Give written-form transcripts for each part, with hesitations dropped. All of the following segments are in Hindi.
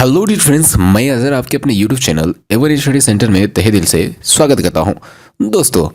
हेलो डियर फ्रेंड्स, मैं अजहर आपके अपने YouTube channel ever study centre में तहे दिल से स्वागत करता हूं। दोस्तों,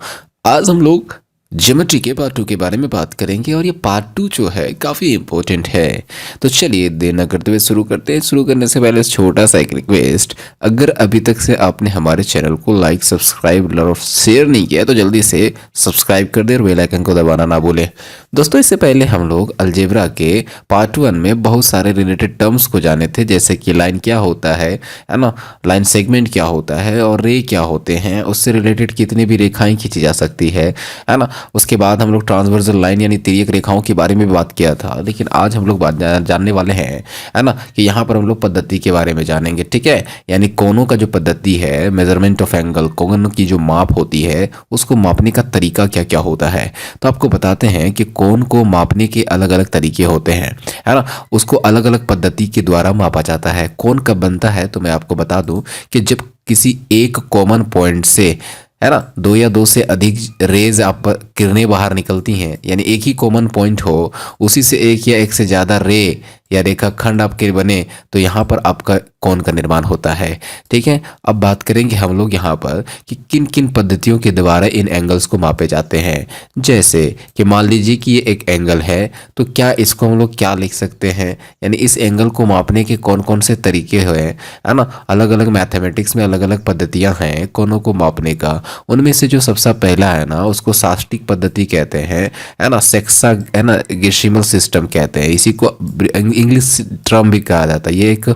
आज हम लोग ज्योमेट्री के पार्ट 2 के बारे में बात करेंगे और ये पार्ट 2 जो है काफ़ी इम्पोर्टेंट है। तो चलिए देर न करते हुए शुरू करते हैं। शुरू करने से पहले छोटा सा एक रिक्वेस्ट, अगर अभी तक से आपने हमारे चैनल को लाइक, सब्सक्राइब और शेयर नहीं किया तो जल्दी से सब्सक्राइब कर दे और बेल आइकन को दबाना ना भूलें। दोस्तों, इससे पहले हम लोग अलजेब्रा के पार्ट 1 में बहुत सारे रिलेटेड टर्म्स को जाने थे, जैसे कि लाइन क्या होता है ना, लाइन सेगमेंट क्या होता है और रे क्या होते हैं, उससे रिलेटेड कितनी भी रेखाएं खींची जा सकती है ना। उसके बाद हम लोग ट्रांसवर्सल लाइन यानी तिर्यक रेखाओं के बारे में भी बात किया था। लेकिन आज हम लोग जानने वाले हैं है ना कि यहाँ पर हम लोग पद्धति के बारे में जानेंगे, ठीक है। यानी कोनों का जो पद्धति है, मेजरमेंट ऑफ एंगल, कोन की जो माप होती है उसको मापने का तरीका क्या क्या होता है। तो आपको बताते हैं कि कोन को मापने के अलग अलग तरीके होते हैं, है ना। उसको अलग अलग पद्धति के द्वारा मापा जाता है। कोन कब बनता है तो मैं आपको बता दूं कि जब किसी एक कॉमन पॉइंट से, है ना, दो या दो से अधिक रेज आप किरणें बाहर निकलती हैं, यानी एक ही कॉमन पॉइंट हो, उसी से एक या एक से ज़्यादा रे या रेखाखंड आपके बने, तो यहाँ पर आपका कोण का निर्माण होता है, ठीक है। अब बात करेंगे हम लोग यहाँ पर कि किन किन पद्धतियों के द्वारा इन एंगल्स को मापे जाते हैं। जैसे कि मान लीजिए कि ये एक एंगल है, तो क्या इसको हम लोग क्या लिख सकते हैं, यानी इस एंगल को मापने के कौन कौन से तरीके हैं, है ना। अलग अलग मैथमेटिक्स में अलग अलग पद्धतियाँ हैं कोनों को मापने का। उनमें से जो सबसे पहला है ना, उसको साष्टिक पद्धति कहते हैं, है ना। सेक्सा, है ना, गेशिमल सिस्टम कहते हैं। इसी को इंग्लिश टर्म भी कहा जाता है, ये एक,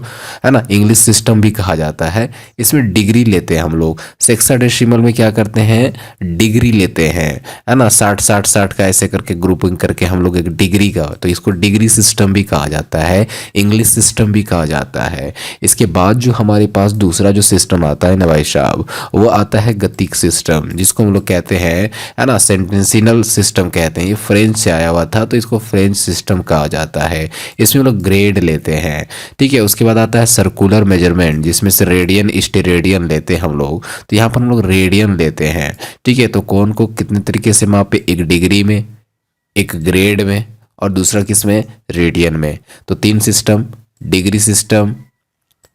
है ना, इंग्लिश सिस्टम भी कहा जाता है। इसमें डिग्री लेते हैं हम लोग। सेक्साडेसिमल में क्या करते हैं, डिग्री लेते हैं, है ना। 60 का ऐसे करके ग्रुपिंग करके हम लोग एक डिग्री का, तो इसको डिग्री सिस्टम भी कहा जाता है, इंग्लिश सिस्टम भी कहा जाता है। इसके बाद जो हमारे पास दूसरा जो सिस्टम आता है ना भाई साहब, वो आता है गतिक सिस्टम, जिसको हम लोग कहते हैं, है ना, सेंटेंसिनल सिस्टम कहते हैं। ये फ्रेंच से आया हुआ था, तो इसको फ्रेंच सिस्टम कहा जाता है। इसमें हम लोग ग्रेड लेते हैं, ठीक है। उसके बाद आता है सर्कुलर मेजरमेंट, जिसमें से रेडियन, स्टेरेडियन लेते हैं हम लोग। तो यहाँ पर हम लोग रेडियन लेते हैं, ठीक है। तो कोण को कितने तरीके से मापे, एक डिग्री में, एक ग्रेड में और दूसरा किस में, रेडियन में। तो 3 system, degree system,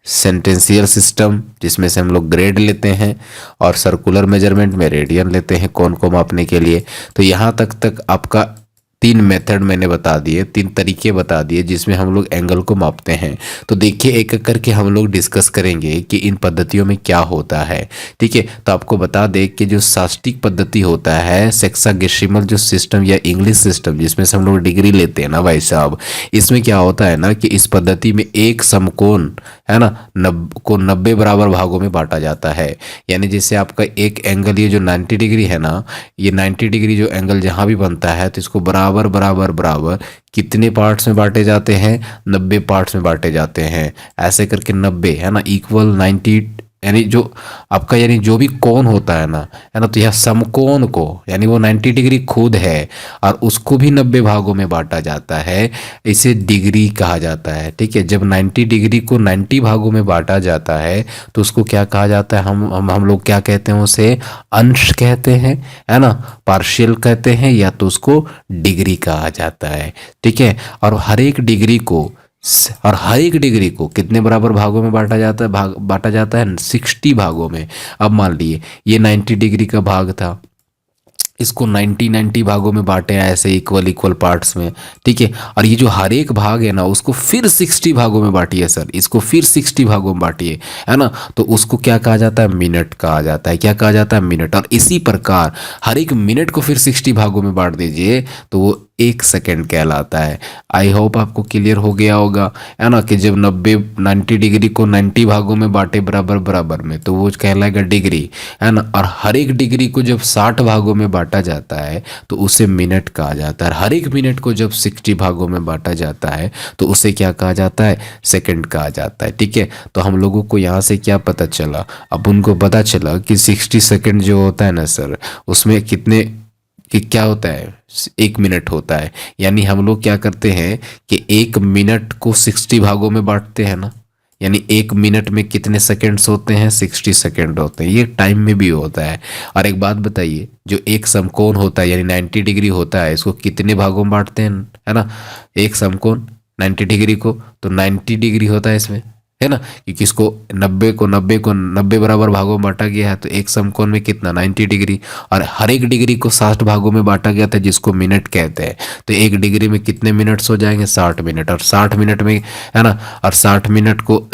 sentential system जिसमें से हम लोग ग्रेड लेते हैं, और सर्कुलर मेजरमेंट में रेडियन लेते हैं कोण को मापने के लिए। तो यहाँ तक आपका 3 मेथड मैंने बता दिए, 3 तरीके बता दिए जिसमें हम लोग एंगल को मापते हैं। तो देखिए एक एक करके हम लोग डिस्कस करेंगे कि इन पद्धतियों में क्या होता है, ठीक है। तो आपको बता दें कि जो साष्टिक पद्धति होता है, सेक्साडेसिमल जो सिस्टम या इंग्लिश सिस्टम जिसमें से हम लोग डिग्री लेते हैं ना भाई साहब, इसमें क्या होता है ना कि इस पद्धति में एक समकोण, है ना, 90 बराबर भागों में बांटा जाता है। यानी जैसे आपका एक एंगल, ये जो 90 डिग्री है ना, ये 90 डिग्री जो एंगल जहाँ भी बनता है, तो इसको बराबर बराबर बराबर कितने पार्ट्स में बांटे जाते हैं, 90 पार्ट्स में बांटे जाते हैं। ऐसे करके 90, है ना, इक्वल 90, यानी जो आपका, यानी जो भी कोण होता है ना, है ना, तो यह समकोण को, यानी वो 90 डिग्री खुद है और उसको भी 90 भागों में बांटा जाता है, इसे डिग्री कहा जाता है, ठीक है। जब 90 डिग्री को 90 भागों में बांटा जाता है तो उसको क्या कहा जाता है, हम लोग क्या कहते हैं, उसे अंश कहते हैं, है ना, पार्शियल कहते हैं, या तो उसको डिग्री कहा जाता है, ठीक है। और हर एक डिग्री को कितने बराबर भागों में बांटा जाता है, बांटा जाता है 60 भागों में। अब मान लिए ये 90 डिग्री का भाग था, इसको 90 भागों में बांटे हैं ऐसे इक्वल पार्ट्स में, ठीक है। और ये जो हर एक भाग है ना, उसको फिर 60 भागों में बांटिए सर, इसको फिर 60 भागों में बांटिए, है ना। तो उसको क्या कहा जाता है, मिनट कहा जाता है। क्या कहा जाता है, मिनट। और इसी प्रकार हर एक मिनट को फिर 60 भागों में बांट दीजिए तो वो 1 सेकेंड कहलाता है। आई होप आपको क्लियर हो गया होगा, है ना, कि जब 90 डिग्री को 90 भागों में बांटे बराबर बराबर में, तो वो कहलाएगा डिग्री, है ना। और हर एक डिग्री को जब 60 भागों में बांटा जाता है तो उसे मिनट कहा जाता है। हर एक मिनट को जब 60 भागों में बांटा जाता है तो उसे क्या कहा जाता है, सेकंड कहा जाता है, ठीक है। तो हम लोगों को यहाँ से क्या पता चला, अब उनको पता चला कि 60 सेकंड जो होता है ना सर, उसमें कितने, कि क्या होता है, 1 मिनट होता है। यानी हम लोग क्या करते हैं कि 1 मिनट को 60 भागों में बांटते हैं ना, यानी 1 मिनट में कितने सेकंड्स होते हैं, 60 सेकंड होते हैं। ये टाइम में भी होता है। और एक बात बताइए, जो एक समकोण होता है यानी 90 डिग्री होता है, इसको कितने भागों में बांटते हैं, है ना। एक समकोण 90 डिग्री को, तो 90 डिग्री होता है इसमें, है ना, क्योंकि इसको 90 बराबर भागों में बांटा गया है, तो एक समकोण में कितना 90 डिग्री, और हर एक डिग्री को 60 भागों में बांटा गया था जिसको मिनट कहते हैं। तो एक डिग्री में कितने मिनट्स हो जाएंगे 60 मिनट, और 60 मिनट में, है ना, और 60 मिनट को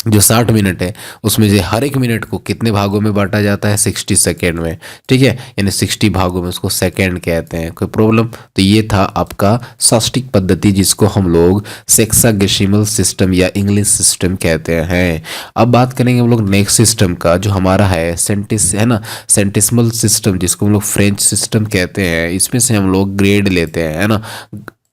जो 60 मिनट है उसमें से हर एक मिनट को कितने भागों में बांटा जाता है 60 सेकेंड में, ठीक है, यानी 60 भागों में, उसको सेकेंड कहते हैं। कोई प्रॉब्लम? तो ये था आपका षाष्टिक पद्धति जिसको हम लोग सेक्सागेसिमल सिस्टम या इंग्लिश सिस्टम कहते हैं। अब बात करेंगे हम लोग नेक्स्ट सिस्टम का जो हमारा है सेंटिस, है ना, सेंटिसिमल सिस्टम जिसको हम लोग फ्रेंच सिस्टम कहते हैं। इसमें से हम लोग ग्रेड लेते हैं, है ना,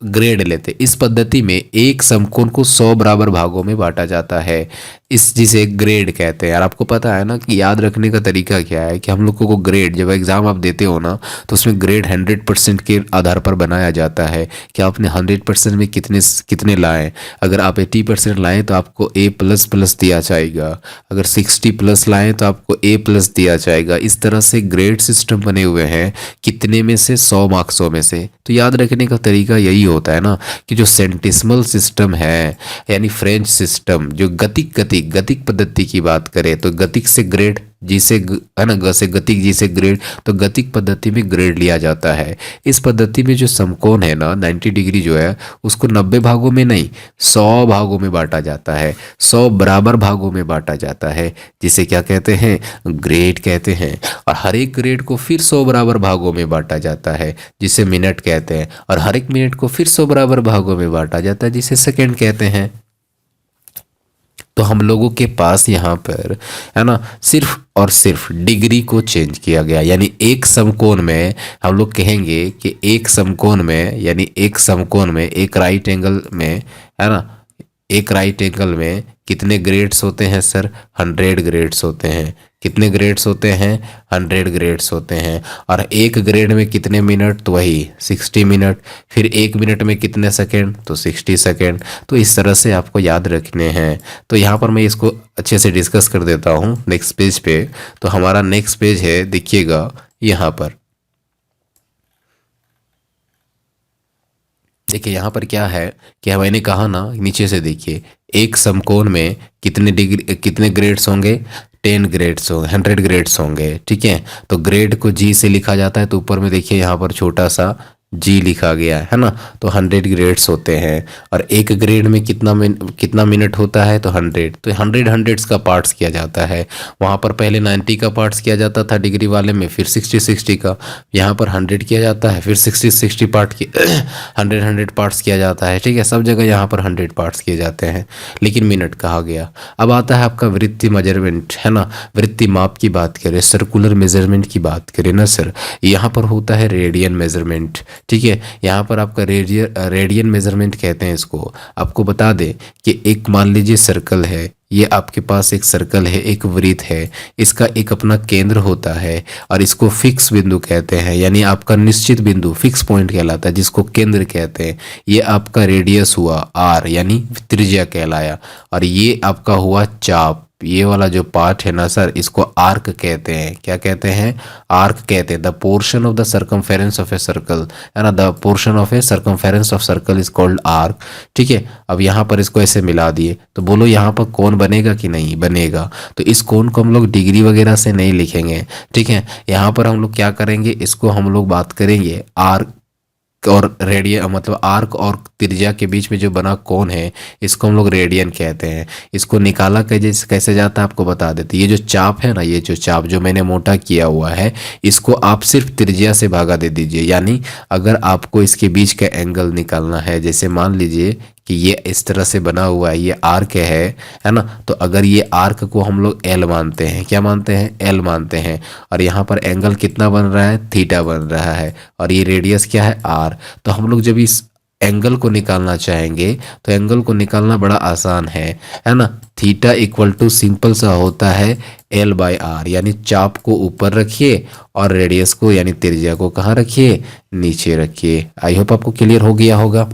ग्रेड लेते। इस पद्धति में एक समकोण को 100 बराबर भागों में बांटा जाता है, इस जिसे ग्रेड कहते हैं। यार आपको पता है ना कि याद रखने का तरीका क्या है, कि हम लोगों को ग्रेड जब एग्जाम आप देते हो ना तो उसमें ग्रेड 100% के आधार पर बनाया जाता है कि आपने 100% में कितने कितने लाए। अगर आप 80% लाएँ तो आपको A++ दिया जाएगा, अगर 60+ लाएँ तो आपको A+ दिया जाएगा। इस तरह से ग्रेड सिस्टम बने हुए हैं, कितने में से 100 मार्क्सों में से। तो याद रखने का तरीका यही होता है ना कि जो सेंटिसिमल सिस्टम है यानी फ्रेंच सिस्टम, जो गतिक पद्धति की बात करें तो गतिक से ग्रेड, है ना, ग से गतिक, जी से ग्रेड, तो गतिक पद्धति में ग्रेड लिया जाता है। इस पद्धति में जो समकोण है ना 90 डिग्री जो है उसको 90 भागों में नहीं 100 भागों में बांटा जाता है, 100 बराबर भागों में बांटा जाता है, जिसे क्या कहते हैं, ग्रेड कहते हैं। और हर एक ग्रेड को फिर 100 बराबर भागों में बांटा जाता है जिसे मिनट कहते हैं, और हर एक मिनट को फिर 100 बराबर भागों में बांटा जाता है जिसे सेकेंड कहते हैं। तो हम लोगों के पास यहाँ पर, है ना, सिर्फ और सिर्फ डिग्री को चेंज किया गया, यानी एक समकोण में हम लोग कहेंगे कि एक समकोण में, यानी एक समकोण में एक राइट एंगल में, है ना, एक राइट एंगल में कितने ग्रेड्स होते हैं सर, 100 ग्रेड्स होते हैं। कितने ग्रेड्स होते हैं, 100 ग्रेड्स होते हैं। और एक ग्रेड में कितने मिनट, तो वही 60 मिनट। फिर एक मिनट में कितने सेकेंड, तो 60 सेकेंड। तो इस तरह से आपको याद रखने हैं। तो यहाँ पर मैं इसको अच्छे से डिस्कस कर देता हूँ नेक्स्ट पेज पे। तो हमारा नेक्स्ट पेज है, देखिएगा यहाँ पर, देखिए यहाँ पर क्या है कि मैंने कहा ना, नीचे से देखिए, एक समकोण में कितने डिग्री, कितने ग्रेड्स होंगे, 10 ग्रेड्स होंगे, 100 ग्रेड्स होंगे, ठीक है। तो ग्रेड को जी से लिखा जाता है, तो ऊपर में देखिए यहाँ पर छोटा सा जी लिखा गया है ना। तो 100 ग्रेड्स होते हैं, और एक ग्रेड में कितना मिनट होता है, तो 100। तो 100 हंड्रेड्स का पार्ट्स किया जाता है। वहाँ पर पहले 90 का पार्ट्स किया जाता था डिग्री वाले में, फिर 60 का, यहाँ पर 100 किया जाता है, फिर 60 पार्ट की 100 पार्ट्स किया जाता है, ठीक है। सब जगह यहाँ पर 100 पार्ट्स किए जाते हैं, लेकिन मिनट कहा गया। अब आता है आपका वृत्तीय मेजरमेंट, है ना, वृत्तीय माप की बात करें, सर्कुलर मेजरमेंट की बात करें ना सर, यहाँ पर होता है रेडियन मेजरमेंट, ठीक है। यहाँ पर आपका रेडियन मेजरमेंट कहते हैं इसको। आपको बता दें कि एक, मान लीजिए सर्कल है, ये आपके पास एक सर्कल है, एक वृत्त है, इसका एक अपना केंद्र होता है, और इसको फिक्स बिंदु कहते हैं, यानी आपका निश्चित बिंदु फिक्स पॉइंट कहलाता है, जिसको केंद्र कहते हैं। ये आपका रेडियस हुआ आर, यानी त्रिज्या कहलाया, और ये आपका हुआ चाप। ये वाला जो पार्ट है ना सर, इसको आर्क कहते हैं। क्या कहते हैं, आर्क कहते हैं। The portion of the circumference of a circle, है ना, the portion of A circumference of circle is called arc, ठीक है। अब यहाँ पर इसको ऐसे मिला दिए, तो बोलो यहाँ पर कौन बनेगा कि नहीं बनेगा। तो इस कोण को हम लोग डिग्री वगैरह से नहीं लिखेंगे, ठीक है। यहाँ पर हम लोग क्या करेंगे, इसको हम लोग बात करेंगे आर्क और रेडियन, मतलब आर्क और त्रिज्या के बीच में जो बना कोण है इसको हम लोग रेडियन कहते हैं। इसको निकाला कैसे जाता है आपको बता देते। ये जो चाप है ना, ये जो चाप जो मैंने मोटा किया हुआ है, इसको आप सिर्फ त्रिज्या से भागा दे दीजिए। यानी अगर आपको इसके बीच का एंगल निकालना है, जैसे मान लीजिए कि ये इस तरह से बना हुआ है, ये आर्क है ना। तो अगर ये आर्क को हम लोग एल मानते हैं, क्या मानते हैं, एल मानते हैं, और यहाँ पर एंगल कितना बन रहा है, थीटा बन रहा है, और ये रेडियस क्या है, आर। तो हम लोग जब इस एंगल को निकालना चाहेंगे तो एंगल को निकालना बड़ा आसान है ना। थीटा इक्वल टू सिंपल सा होता है एल बाई आर, यानी चाप को ऊपर रखिए और रेडियस को यानी त्रिज्या को कहाँ रखिए, नीचे रखिए। आई होप आपको क्लियर हो गया होगा।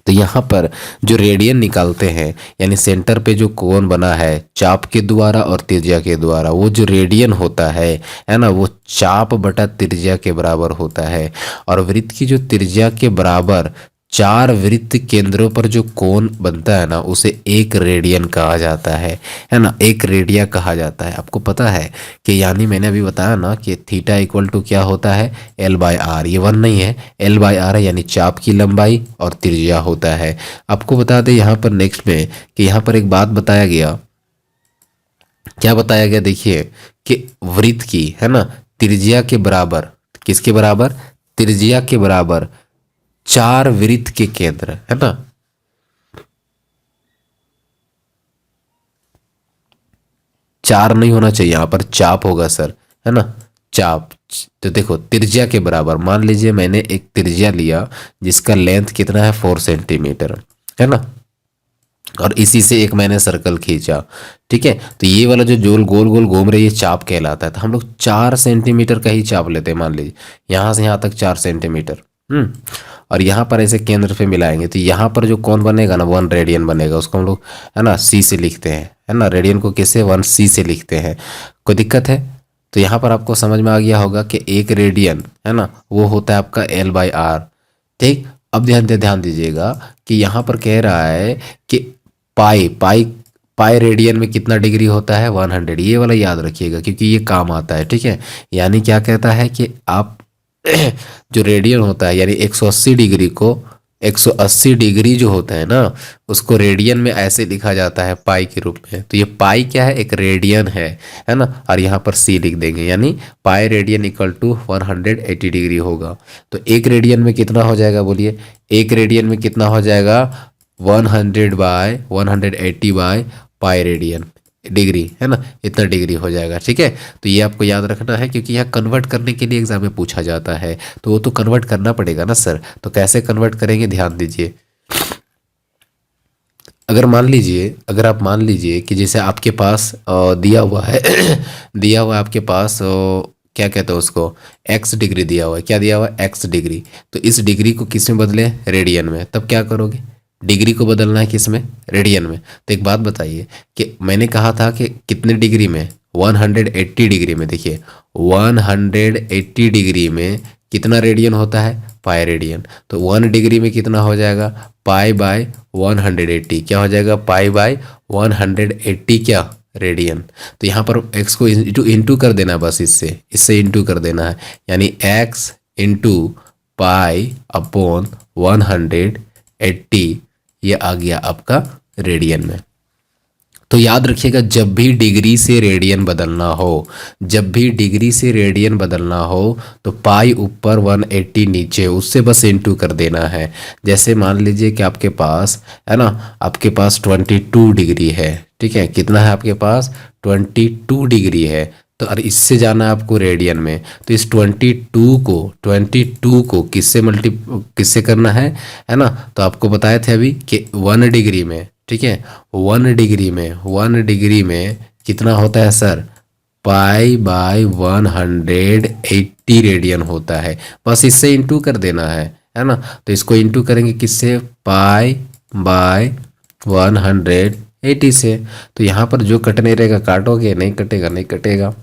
तो यहाँ पर जो रेडियन निकालते हैं, यानी सेंटर पे जो कोण बना है चाप के द्वारा और त्रिज्या के द्वारा, वो जो रेडियन होता है ना, वो चाप बटा त्रिज्या के बराबर होता है। और वृत्त की जो त्रिज्या के बराबर 4 वृत्त केंद्रों पर जो कोण बनता है ना, उसे एक रेडियन कहा जाता है ना, एक रेडिया कहा जाता है। आपको पता है कि यानी मैंने अभी बताया ना कि थीटा इक्वल टू क्या होता है, एल बाय आर। ये वन नहीं है, एल बाय आर है, यानी चाप की लंबाई और त्रिज्या होता है। आपको बता दें यहाँ पर नेक्स्ट में कि यहाँ पर एक बात बताया गया। क्या बताया गया देखिए, कि वृत्त की है ना त्रिज्या के बराबर, किसके बराबर, त्रिज्या के बराबर 4 वृत्त के केंद्र, है ना। चार नहीं होना चाहिए, यहाँ पर चाप होगा सर, है ना, चाप। तो देखो त्रिज्या के बराबर, मान लीजिए मैंने एक त्रिज्या लिया जिसका लेंथ कितना है, 4 सेंटीमीटर, है ना, और इसी से एक मैंने सर्कल खींचा। ठीक है, तो ये वाला जो जोल गोल गोल घूम रही है, चाप कहलाता है। तो हम लोग 4 सेंटीमीटर का ही चाप लेते हैं, मान लीजिए यहाँ से यहाँ तक 4 सेंटीमीटर। और यहाँ पर ऐसे केंद्र पे मिलाएंगे तो यहाँ पर जो कौन बनेगा ना, 1 रेडियन बनेगा। उसको हम लोग है ना सी से लिखते हैं, है ना, रेडियन को किससे, 1 सी से लिखते हैं। कोई दिक्कत है? तो यहाँ पर आपको समझ में आ गया होगा कि एक रेडियन है ना, वो होता है आपका एल बाई आर। ठीक, अब ध्यान दीजिएगा कि यहाँ पर कह रहा है कि पाई पाई पाई रेडियन में कितना डिग्री होता है, 100। ये वाला याद रखिएगा क्योंकि ये काम आता है। ठीक है, यानी क्या कहता है कि आप जो रेडियन होता है, यानी 180 डिग्री को, 180 डिग्री जो होता है ना, उसको रेडियन में ऐसे लिखा जाता है पाई के रूप में। तो ये पाई क्या है, एक रेडियन है ना, और यहाँ पर सी लिख देंगे, यानी पाई रेडियन इक्वल टू 180 डिग्री होगा। तो एक रेडियन में कितना हो जाएगा, बोलिए, एक रेडियन में कितना हो जाएगा, 100/180 पाई रेडियन डिग्री, है ना, इतना डिग्री हो जाएगा। ठीक है, तो ये आपको याद रखना है क्योंकि यहाँ कन्वर्ट करने के लिए एग्जाम में पूछा जाता है, तो वो तो कन्वर्ट करना पड़ेगा ना सर। तो कैसे कन्वर्ट करेंगे, ध्यान दीजिए। अगर आप मान लीजिए कि जैसे आपके पास दिया हुआ है दिया हुआ है आपके पास, क्या कहते हैं उसको, एक्स डिग्री दिया हुआ है। क्या दिया हुआ है, एक्स डिग्री। तो इस डिग्री को किस में बदले, रेडियन में। तब क्या करोगे, डिग्री को बदलना है किस में, रेडियन में। तो एक बात बताइए कि मैंने कहा था कि कितने डिग्री में, 180 डिग्री में। देखिए 180 डिग्री में कितना रेडियन होता है, पाई रेडियन। तो 1 डिग्री में कितना हो जाएगा, पाई बाय 180। क्या हो जाएगा, पाई बाय 180 क्या, रेडियन। तो यहाँ पर x को इंटू कर देना है, बस इससे इंटू कर देना है, यानी x इंटू पाई अपॉन 180, ये आ गया आपका रेडियन में। तो याद रखिएगा, जब भी डिग्री से रेडियन बदलना हो, जब भी डिग्री से रेडियन बदलना हो, तो पाई ऊपर 180 नीचे, उससे बस इंटू कर देना है। जैसे मान लीजिए कि आपके पास है ना, आपके पास 22 डिग्री है। ठीक है, कितना है आपके पास, 22 डिग्री है। तो और इससे जाना है आपको रेडियन में, तो इस 22 को किससे करना है ना। तो आपको बताए थे अभी कि 1 डिग्री में, ठीक है, 1 डिग्री में कितना होता है सर, पाई बाय 180 रेडियन होता है। बस इससे इंटू कर देना है ना। तो इसको इंटू करेंगे किससे, पाई बाय 180 से। तो यहाँ पर जो कटने रहेगा काटोगे, नहीं कटेगा नहीं कटेगा।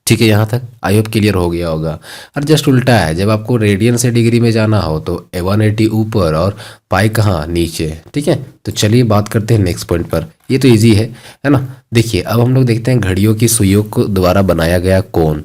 ठीक है, यहाँ तक आई होप क्लियर हो गया होगा। और जस्ट उल्टा है, जब आपको रेडियन से डिग्री में जाना हो तो 180 ऊपर और पाई कहाँ, नीचे। ठीक है, तो चलिए बात करते हैं नेक्स्ट पॉइंट पर। ये तो इजी है ना। देखिए अब हम लोग देखते हैं घड़ियों की सुइयों को द्वारा बनाया गया कोण।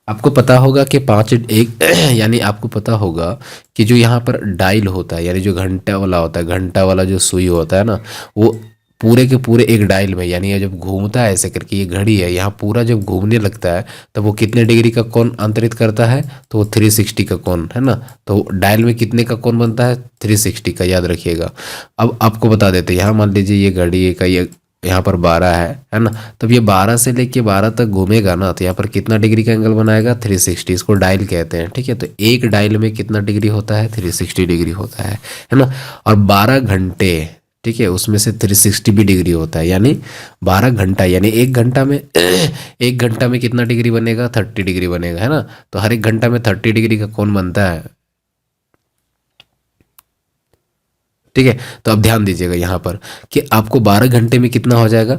आपको पता होगा कि पाँच एक यानी आपको पता होगा कि जो यहाँ पर डायल होता है, यानी जो घंटा वाला होता है, घंटा वाला जो सुई होता है ना, वो पूरे के पूरे एक डायल में, यानी ये जब घूमता है ऐसे करके, ये घड़ी है, यहाँ पूरा जब घूमने लगता है तब वो कितने डिग्री का कोण अंतरित करता है, तो वो 360 का कोण, है ना। तो डायल में कितने का कोण बनता है, 360 का, याद रखिएगा। अब आपको बता देते हैं, यहाँ मान लीजिए ये घड़ी का ये यहाँ पर 12 है ना। तब ये 12 से लेके 12 तक घूमेगा ना, तो यहाँ पर कितना डिग्री का एंगल बनाएगा, 360। इसको डायल कहते हैं। ठीक है, तो एक डायल में कितना डिग्री होता है, 360 डिग्री होता है ना। और 12 घंटे, ठीक है, उसमें से 360 भी डिग्री होता है, यानी 12 घंटा, यानी एक घंटा में एक घंटा में कितना डिग्री बनेगा, 30 डिग्री बनेगा, है ना। तो हर एक घंटा में 30 डिग्री का कोण बनता है। ठीक है, तो अब ध्यान दीजिएगा यहाँ पर कि आपको 12 घंटे में कितना हो जाएगा,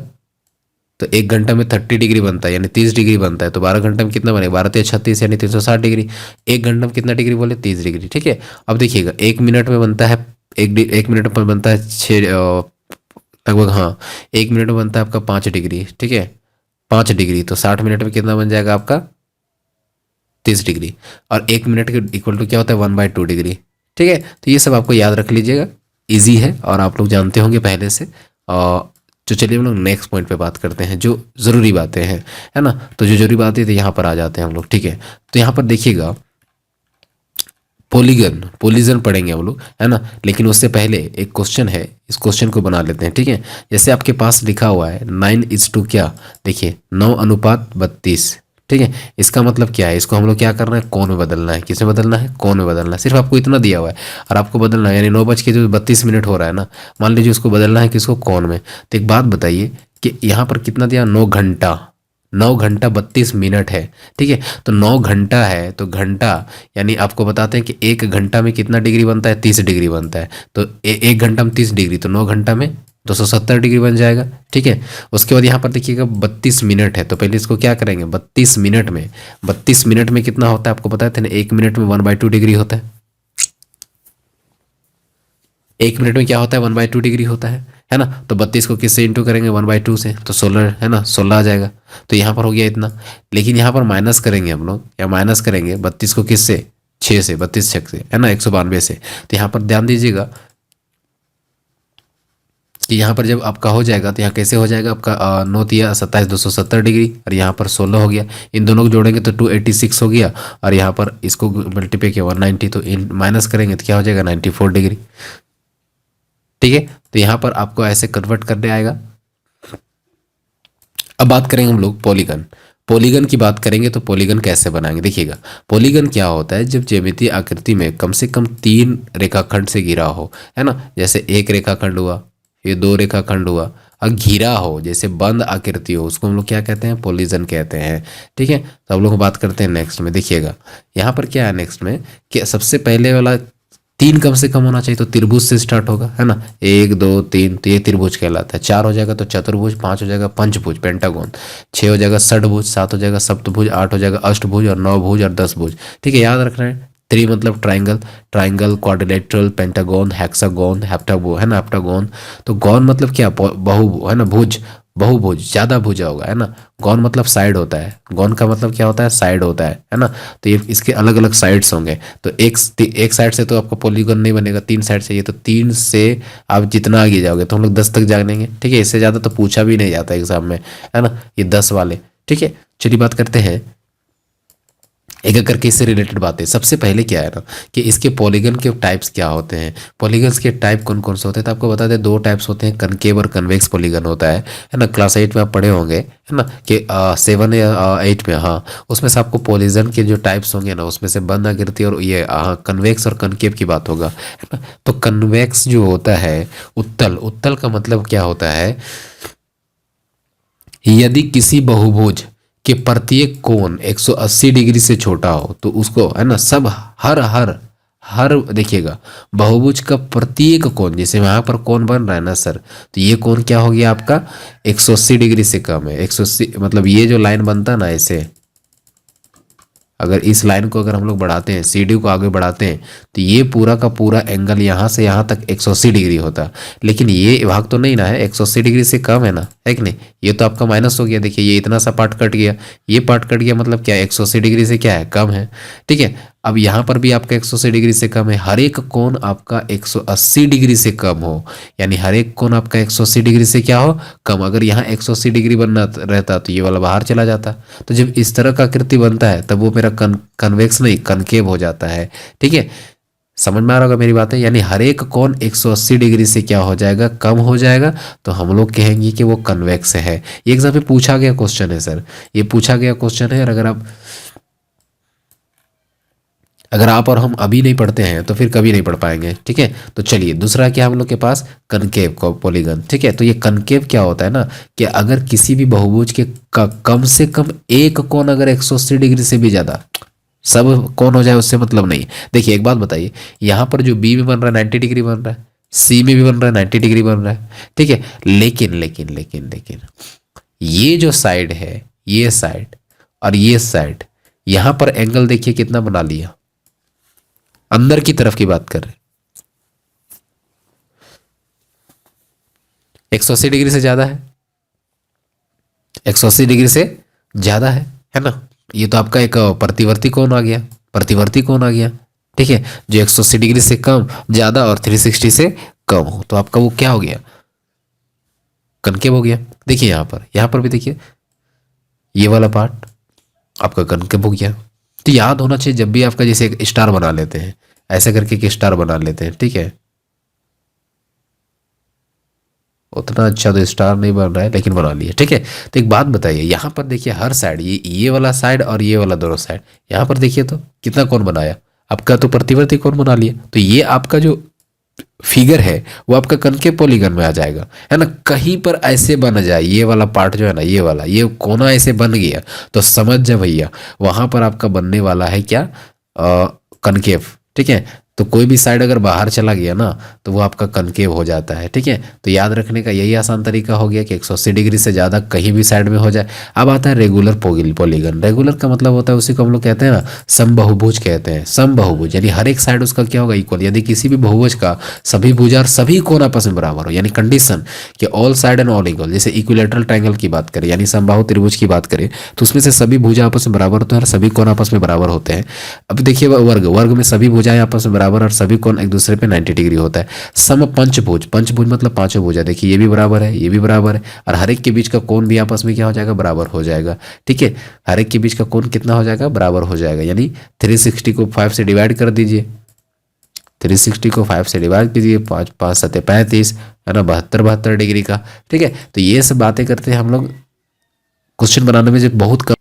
तो 1 घंटा में 30 डिग्री बनता है यानी 30 डिग्री बनता है, तो 12 घंटे में कितना बनेगा, 12×3 = 36 यानी 360 डिग्री। 1 घंटे में कितना डिग्री बोले, 30 डिग्री। ठीक है, अब देखिएगा 1 मिनट में बनता है, 1 मिनट में बनता है 6 लगभग, हाँ 1 मिनट में बनता है आपका 5 डिग्री। ठीक है, 5 डिग्री, तो 60 मिनट में कितना बन जाएगा आपका, 30 डिग्री। और 1 मिनट के इक्वल टू क्या होता है, 1/2 डिग्री। ठीक है, तो ये सब आपको याद रख लीजिएगा, इजी है और आप लोग जानते होंगे पहले से। और तो चलिए हम लोग नेक्स्ट पॉइंट पे बात करते हैं, जो ज़रूरी बातें हैं, है ना। तो जो जरूरी बातें थी यहाँ पर आ जाते हैं हम लोग। ठीक है, तो यहाँ पर देखिएगा पोलीगन पढ़ेंगे हम लोग, है ना। लेकिन उससे पहले एक क्वेश्चन है, इस क्वेश्चन को बना लेते हैं। ठीक है, जैसे आपके पास लिखा हुआ है 9:, क्या, देखिए 9:32। ठीक है, इसका मतलब क्या है, इसको हम लोग क्या करना है, कोण में बदलना है। किसमें बदलना है, कोण में बदलना है। सिर्फ आपको इतना दिया हुआ है और आपको बदलना है, यानी 9:32 हो रहा है ना, मान लीजिए उसको बदलना है किसको, कोण में। तो एक बात बताइए कि यहाँ पर कितना दिया, 9 घंटा, 9 घंटा 32 मिनट है। ठीक है, तो 9 घंटा है तो घंटा, यानी आपको बताते हैं कि 1 घंटा में कितना डिग्री बनता है, 30 डिग्री बनता है। तो 1 घंटा में 30 डिग्री, तो 9 घंटा में 270 डिग्री बन जाएगा। ठीक है, उसके बाद यहाँ पर देखिएगा 32 मिनट है, तो पहले इसको क्या करेंगे, 32 मिनट में कितना होता है आपको बताए थे ना, 1 मिनट में 1/2 डिग्री होता है। 1 मिनट में क्या होता है, 1/2 डिग्री होता है ना। तो 32 को किससे इंटू करेंगे, 1/2 से, तो 16, है ना, 16 आ जाएगा। तो यहाँ पर हो गया इतना। लेकिन यहाँ पर माइनस करेंगे हम लोग, या माइनस करेंगे 32 को किससे, 6 से, 32 से, है ना, 192 से। तो यहाँ पर ध्यान दीजिएगा कि यहाँ पर जब आपका हो जाएगा तो यहाँ कैसे हो जाएगा आपका, 9×3 = 27, 270 डिग्री, और यहाँ पर 16 हो गया। इन दोनों को जोड़ेंगे तो 286 हो गया, और यहाँ पर इसको मल्टीप्लाई किया 190, तो इन माइनस करेंगे तो क्या हो जाएगा, 94 डिग्री। ठीक है, तो यहाँ पर आपको ऐसे कन्वर्ट करने आएगा। अब बात करेंगे हम लोग पॉलीगन की बात करेंगे, तो पॉलीगन कैसे बनाएंगे, देखिएगा। पॉलीगन क्या होता है, जब ज्यामितीय आकृति में कम से कम 3 रेखाखंड से घिरा हो, है ना। जैसे एक रेखाखंड हुआ, ये 2 रेखाखंड हुआ, और घिरा हो, जैसे बंद आकृति हो, उसको हम लोग क्या कहते हैं, पॉलीगन कहते हैं। ठीक है, तो हम लोग बात करते हैं नेक्स्ट में। देखिएगा यहाँ पर क्या है नेक्स्ट में, कि सबसे पहले वाला 3 कम से कम होना चाहिए, तो त्रिभुज से स्टार्ट होगा, है ना। 1 2 3, तो ये त्रिभुज कहलाता है। 4 हो जाएगा तो चतुर्भुज, 5 हो जाएगा पंचभुज, पेंटागोन, 6 हो जाएगा षटभुज, 7 हो जाएगा सप्तभुज, 8 हो जाएगा अष्टभुज, और 9 भुज और 10 भुज। ठीक है, याद रखना है। मतलब triangle, quadrilateral, pentagon, hexagon, heptagon, है ना, हेप्टागोन। तो गौन मतलब क्या, बहु, है ना, भुज, बहुभुज, ज्यादा भुजा होगा, है ना। गौन मतलब साइड होता है, गौन का मतलब क्या होता है, साइड होता है ना। तो ये इसके अलग अलग साइड्स होंगे। तो एक साइड से तो आपका पॉलीगन नहीं बनेगा, 3 साइड से, ये तो 3 से आप जितना आगे जाओगे तो हम लोग 10 तक जानेंगे। ठीक है, इससे ज़्यादा तो पूछा भी नहीं जाता एग्जाम में, है ना, ये 10 वाले। ठीक है, चलिए बात करते हैं एक एक करके इससे रिलेटेड बातें। सबसे पहले क्या है ना, कि इसके पॉलीगन के टाइप्स क्या होते हैं, पॉलीगन्स के टाइप कौन कौन से होते हैं। तो आपको बता दें 2 टाइप्स होते हैं, कनकेव और कन्वेक्स पॉलीगन होता है ना। क्लास 8 में आप पढ़े होंगे, है ना, कि 7 या 8 में, हाँ, उसमें से आपको पॉलीगन के जो टाइप्स होंगे ना, उसमें से बंद आकृति और ये कन्वेक्स और कनकेव की बात होगा, है ना। तो कन्वेक्स जो होता है, उत्तल का मतलब क्या होता है, यदि किसी बहुभुज के प्रत्येक कोण 180 डिग्री से छोटा हो तो उसको, है ना, सब हर हर हर देखिएगा, बहुभुज का प्रत्येक कोण, जैसे यहाँ पर कोण बन रहा है ना सर, तो ये कोण क्या हो गया आपका, 180 डिग्री से कम है। 180 मतलब ये जो लाइन बनता है ना ऐसे, अगर इस लाइन को अगर हम लोग बढ़ाते हैं, सीडी को आगे बढ़ाते हैं, तो ये पूरा का पूरा एंगल यहाँ से यहाँ तक 180 डिग्री होता है। लेकिन ये भाग तो नहीं ना है, 180 डिग्री से कम है ना, है कि नहीं। ये तो आपका माइनस हो गया, देखिए ये इतना सा पार्ट कट गया, ये पार्ट कट गया, मतलब क्या है, 180 डिग्री से क्या है, कम है। ठीक है, अब यहाँ पर भी आपका 180 डिग्री से कम है। हर एक कोण आपका 180 डिग्री से कम हो, यानी हर एक कोण आपका 180 डिग्री से क्या हो, कम। अगर यहाँ 180 डिग्री बनना रहता तो ये वाला बाहर चला जाता। तो जब इस तरह का आकृति बनता है तब वो मेरा कन्वेक्स नहीं, कनकेव हो जाता है। ठीक है, समझ में आ रहा होगा मेरी बातें, यानी हर एक कोण 180 डिग्री से क्या हो जाएगा, कम हो जाएगा, तो हम लोग कहेंगे कि वो कन्वेक्स है। ये एग्जाम में पूछा गया क्वेश्चन है सर, ये पूछा गया क्वेश्चन है। और अगर आप और हम अभी नहीं पढ़ते हैं तो फिर कभी नहीं पढ़ पाएंगे। ठीक है, तो चलिए दूसरा क्या हम लोग के पास, कनकेव को पॉलीगन। ठीक है, तो ये कनकेव क्या होता है ना, कि अगर किसी भी बहुभुज के कम से कम एक कोण अगर 180 डिग्री से भी ज़्यादा, सब कोण हो जाए उससे मतलब नहीं। देखिए एक बात बताइए, यहाँ पर जो बी में बन रहा है 90 डिग्री बन रहा है, सी में भी बन रहा है 90 डिग्री बन रहा है। ठीक है, लेकिन लेकिन लेकिन लेकिन ये जो साइड है, ये साइड और ये साइड, यहां पर एंगल देखिए कितना बना लिया, अंदर की तरफ की बात कर रहे हैं, 180 डिग्री से ज्यादा है, 180 डिग्री से ज्यादा है ना। ये तो आपका एक प्रतिवर्ती कोण आ गया, प्रतिवर्ती कोण आ गया, ठीक है। जो 180 डिग्री से कम, ज्यादा और 360 से कम हो तो आपका वो क्या हो गया, कनकेव हो गया। देखिए यहां पर भी देखिए, ये वाला पार्ट आपका कनकेव हो गया। तो याद होना चाहिए जब भी आपका जैसे एक स्टार बना लेते हैं, ऐसे करके एक स्टार बना लेते हैं, ठीक है। उतना अच्छा तो स्टार नहीं बन रहा है लेकिन बना लिया, ठीक है। तो एक बात बताइए, यहाँ पर देखिए हर साइड, ये वाला साइड और ये वाला दोनों साइड, यहाँ पर देखिए तो कितना कोण बनाया, आपका तो प्रतिवर्ती कोण बना लिया। तो ये आपका जो फिगर है वो आपका कनकेव पॉलीगन में आ जाएगा, है ना। कहीं पर ऐसे बन जाए, ये वाला पार्ट जो है ना, ये वाला, ये कोना ऐसे बन गया तो समझ जा भैया, वहां पर आपका बनने वाला है क्या, कनकेव, ठीक है। तो कोई भी साइड अगर बाहर चला गया ना तो वो आपका कनकेव हो जाता है, ठीक है। तो याद रखने का यही आसान तरीका हो गया कि 180 डिग्री से ज़्यादा कहीं भी साइड में हो जाए। अब आता है रेगुलर पॉलीगन। रेगुलर का मतलब होता है, उसी को हम लोग कहते हैं ना समबाहुभुज कहते हैं। समबाहुभुज यानी हर एक साइड उसका क्या होगा, इक्वल। यदि किसी भी बहुभुज का सभी भुजा और सभी कोण आपस में बराबर हो, यानी कंडीशन कि all side and all equal, जैसे इक्विलेटरल ट्रायंगल की बात करें यानी समबाहु त्रिभुज की बात करें, तो उसमें से सभी भुजा आपस में बराबर होते हैं और सभी कोण आपस में बराबर होते हैं। अब देखिए वर्ग में सभी भुजाएं आपस में बराबर और सभी कोण एक दूसरे पे 90 डिग्री होता है। सम पंचभुज मतलब पांचों भुजा, देखिए ये भी बराबर है, ये भी बराबर है, और हर एक के बीच का कोण भी आपस में क्या हो जाएगा, बराबर हो जाएगा, ठीक है। हर एक के बीच का कोण कितना हो जाएगा, बराबर हो जाएगा। यानी 360 को 5 से डिवाइड कर दीजिए, 360 को 5 से डिवाइड कीजिए, 5 5 7 35, है ना, 72 डिग्री का, ठीक है। तो ये सब बातें करते हैं हम लोग क्वेश्चन बनाने में जो बहुत कम।